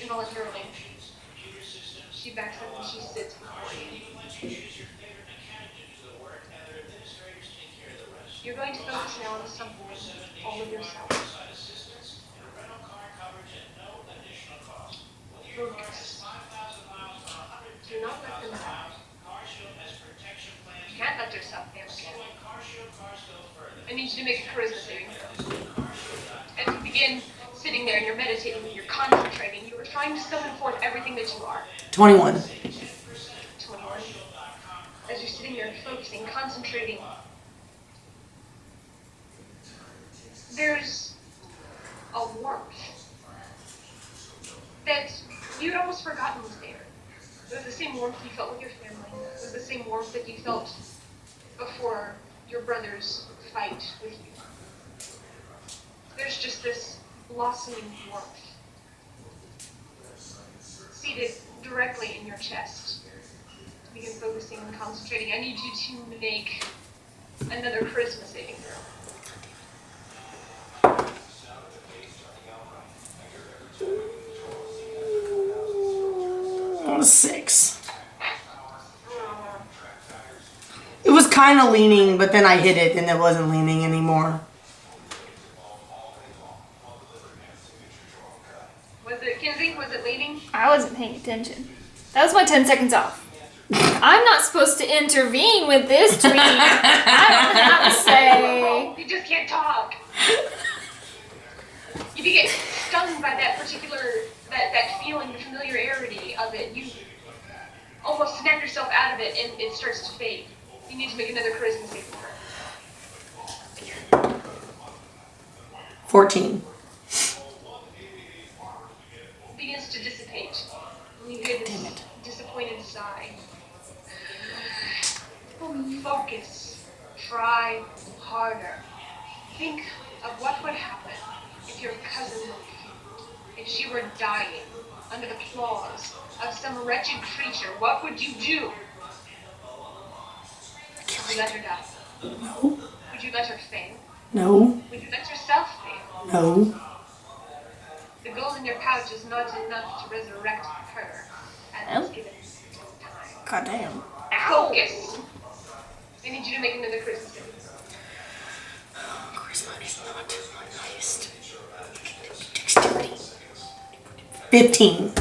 involuntarily. She backs up and she sits before you. You're going to focus now on something, all of yourself. Focus. Do not let them down. You can't let yourself fail again. I need you to make a charisma saving throw. As you begin sitting there and you're meditating and you're concentrating, you are trying to summon forth everything that you are. 21. 21. As you're sitting there focusing, concentrating, there's a warmth that you'd almost forgotten was there. It was the same warmth you felt with your family. It was the same warmth that you felt before your brother's fight with you. There's just this blossoming warmth seated directly in your chest. Begin focusing and concentrating. I need you to make another charisma saving throw. 6. It was kind of leaning, but then I hit it and it wasn't leaning anymore. Was it, Kinsey? Was it leaning? I wasn't paying attention. That was my 10 seconds off. I'm not supposed to intervene with this tweet. I don't have to say. You just can't talk. If you get stung by that particular, that feeling, the familiarity of it, you almost snap yourself out of it and it starts to fade. You need to make another charisma saving throw. 14. Begins to dissipate. And you hear this disappointed sigh. Focus. Try harder. Think of what would happen if your cousin were killed, if she were dying under the claws of some wretched creature. What would you do? Would you let her die? No. Would you let her fail? No. Would you let yourself fail? No. The gold in your pouch is not enough to resurrect her at this given time. Goddamn. Focus! I need you to make another charisma saving throw. Charisma is not my highest. Dexterity. 15.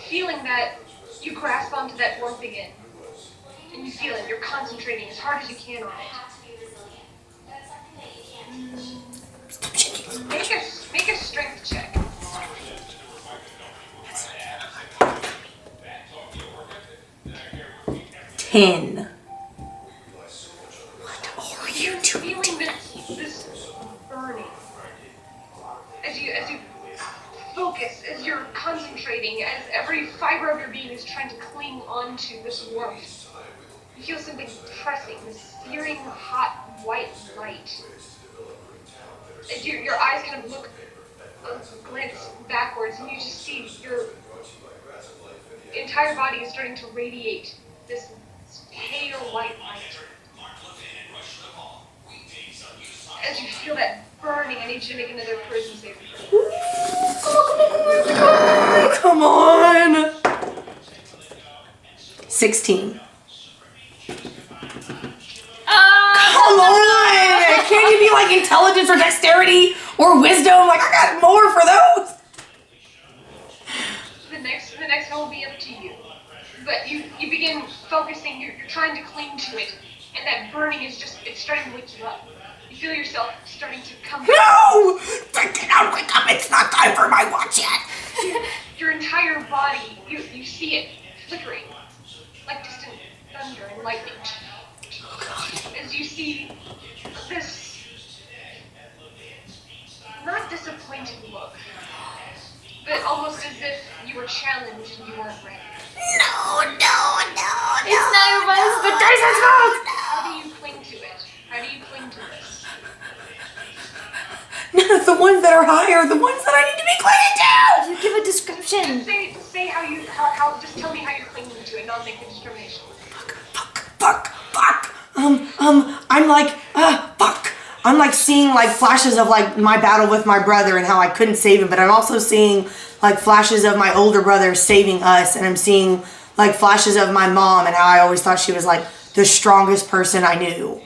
Feeling that you grasp onto that warmth again, and you feel it, you're concentrating as hard as you can on it. Stop shaking. Make a strength check. 10. What are you You're doing? feeling this burning. As you focus, as you're concentrating, as every fiber of your being is trying to cling onto this warmth, you feel something pressing, this searing, hot, white light. As your eyes kind of look, glance backwards, and you just see your entire body is starting to radiate this pale white light. As you feel that burning, I need you to make another charisma saving throw. Come on. 16. any like intelligence or dexterity or wisdom? Like I got more for those. The next one will be up to you. But you begin focusing, you're trying to cling to it, and that burning is it's starting to wake you up. You feel yourself starting to come back. No! Don't wake up, it's not time for my watch yet. Your entire body, you see it flickering, like distant thunder and lightning. As you see this, not disappointed look, but almost as if you were challenged and you weren't ready. No. It's not your voice, the dice is wrong! How do you cling to it? How do you cling to this? No, the ones that are higher, the ones that I need to be clinging to! You give a description. Just say how just tell me how you're clinging to it and I'll make the determination. Fuck. I'm like, fuck. I'm like seeing like flashes of like my battle with my brother and how I couldn't save him, but I'm also seeing like flashes of my older brother saving us, and I'm seeing like flashes of my mom and how I always thought she was like the strongest person I knew.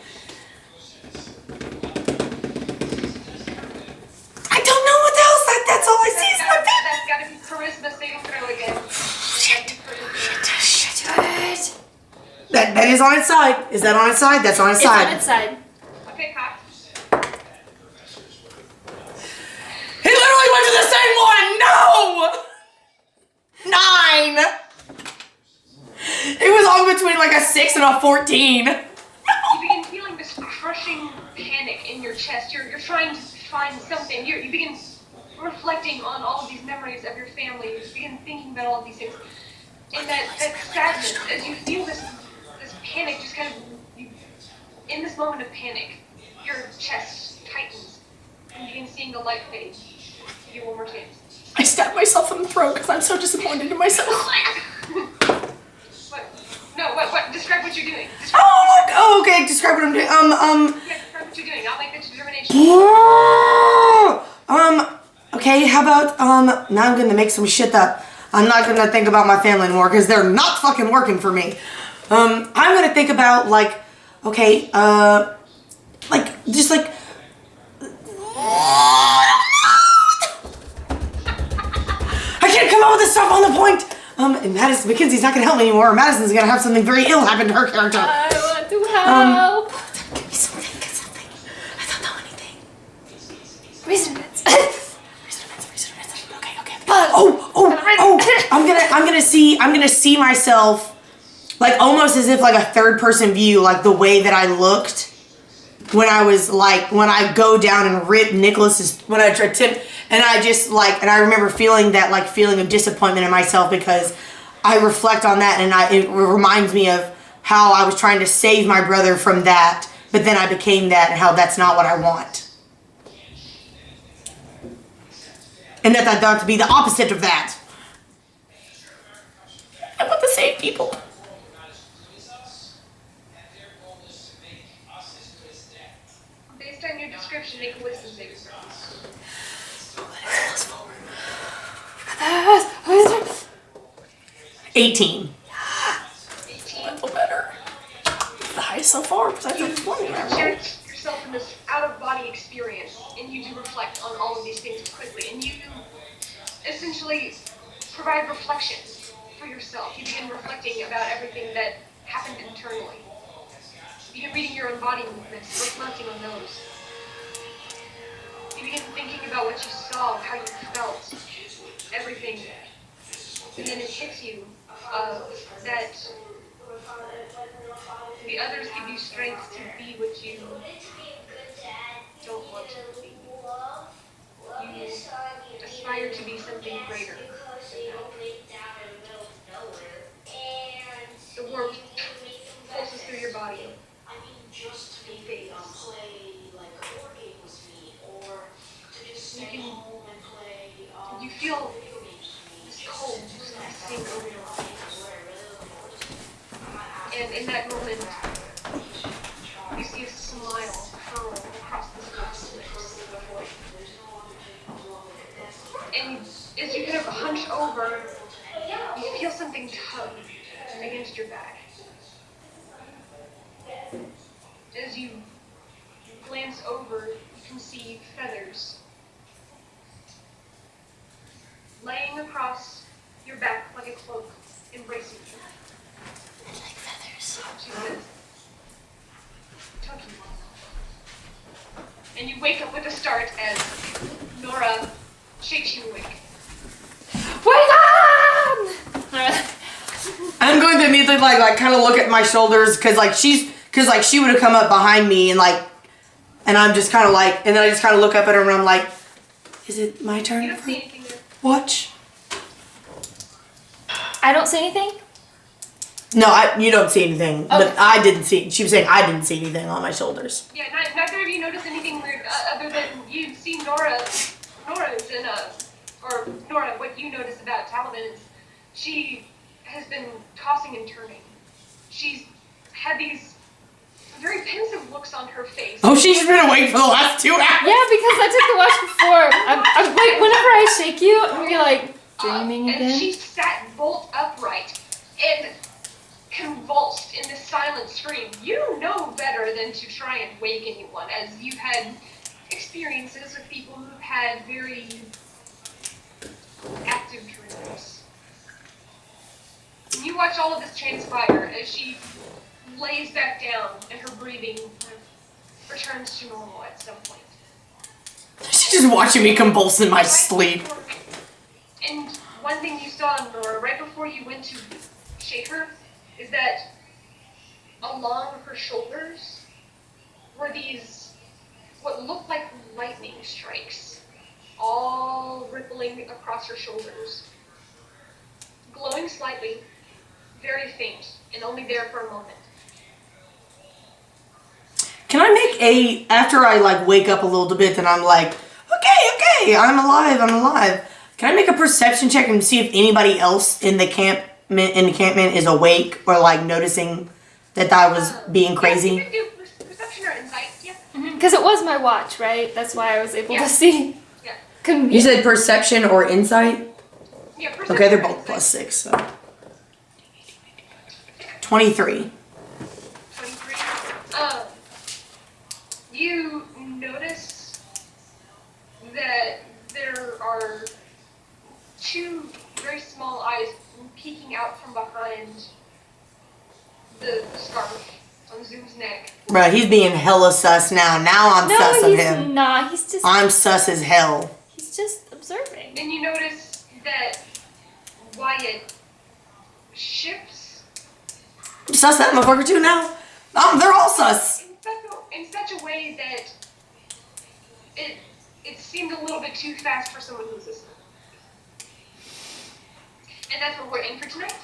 I don't know what else. That's all I see is my family. That's gotta be charisma saving throw again. Shit. Do it. That is on its side. Is that on its side? That's on its It's side. on its side. Okay, Pat. He literally went to the same one! No! 9! It was all between like a 6 and a 14. You begin feeling this crushing panic in your chest. You're trying to find something. You begin reflecting on all of these memories of your family. You begin thinking about all of these things. And that sadness, as you feel this panic, just kind of, in this moment of panic, your chest tightens and you begin seeing the light fade. You get one more chance. I stabbed myself in the throat because I'm so disappointed in myself. What? Describe what you're doing. Okay. Describe what I'm doing. Yeah, describe what you're doing. I'll make the determination. Okay, how about, now I'm gonna make some shit up. I'm not gonna think about my family anymore because they're not fucking working for me. I'm gonna think about, like, okay, just like, I can't come up with this stuff on the point. And Mackenzie's not gonna help me anymore. Madison's gonna have something very ill happen to her character. I want to help. Give me something, get something. I don't know anything. Reason bits. Okay. I'm gonna see myself like almost as if like a third person view, like the way that I looked when I was like, when I go down and rip Nicholas's, when I tried to, and I just like, and I remember feeling that like feeling of disappointment in myself because I reflect on that and it reminds me of how I was trying to save my brother from that, but then I became that and how that's not what I want. And that I thought to be the opposite of that. I want to save people. Based on your description, make a wisdom saving throw. 18. 18. A little better. The highest so far, besides the 20. You project yourself in this out-of-body experience, and you do reflect on all of these things quickly, and you essentially provide reflection for yourself. You begin reflecting about everything that happened internally. You begin reading your own body movements, reflecting on those. You begin thinking about what you saw, how you felt, everything. And then it hits you that the others give you strength to be what you don't want to be. You aspire to be something greater. The warmth pulses through your body and fades. You feel this cold just sink over your body. And in that moment, you see a smile curl across this person's lips. And as you kind of hunch over, you feel something tug against your back. As you glance over, can see feathers laying across your back like a cloak, embracing you. Like feathers. She says, "Toki." And you wake up with a start as Nora shakes you awake. Wake up! I'm going to immediately like kind of look at my shoulders because she would have come up behind me and I'm just kind of like, and then I just kind of look up at her and I'm like, is it my turn? You don't see anything there. Watch. I don't say anything? No, you don't see anything, but Okay. I didn't see. She was saying I didn't see anything on my shoulders. Yeah, neither of you notice anything weird other than you've seen Nora's in Nora, what you notice about Talavin is she has been tossing and turning. She's had these very pensive looks on her face. Oh, she's been awake for the last 2 hours. Yeah, because I took the watch before. Wait, whenever I shake you, I'm gonna be like, dreaming And again? she sat bolt upright and convulsed in this silent scream. You know better than to try and wake anyone, as you've had experiences with people who've had very active dreams. And you watch all of this transpire as she lays back down and her breathing kind of returns to normal at some point. She's just watching me convulse in my sleep. And one thing you saw, Nora, right before you went to shake her, is that along her shoulders were these, what looked like lightning strikes, all rippling across her shoulders, glowing slightly, very faint, and only there for a moment. Can I make after I wake up a little bit and I'm like, okay, I'm alive. Can I make a perception check and see if anybody else in the encampment is awake or noticing that I was being crazy? Yeah, you can do perception or insight, yeah. Because it was my watch, right? That's why I was able to see. Yeah. You said perception or insight? Yeah, perception Okay, they're or both insight. +6, so 23. 23. You notice that there are two very small eyes peeking out from behind the scarf on Zoom's neck. Right, he's being hella sus now. Now I'm sus No, of he's him. not. He's just I'm sus as hell. he's just observing. And you notice that Wyatt shifts I'm sus that motherfucker too now. They're all sus. in such a way that it seemed a little bit too fast for someone who's listening. And that's what we're in for tonight.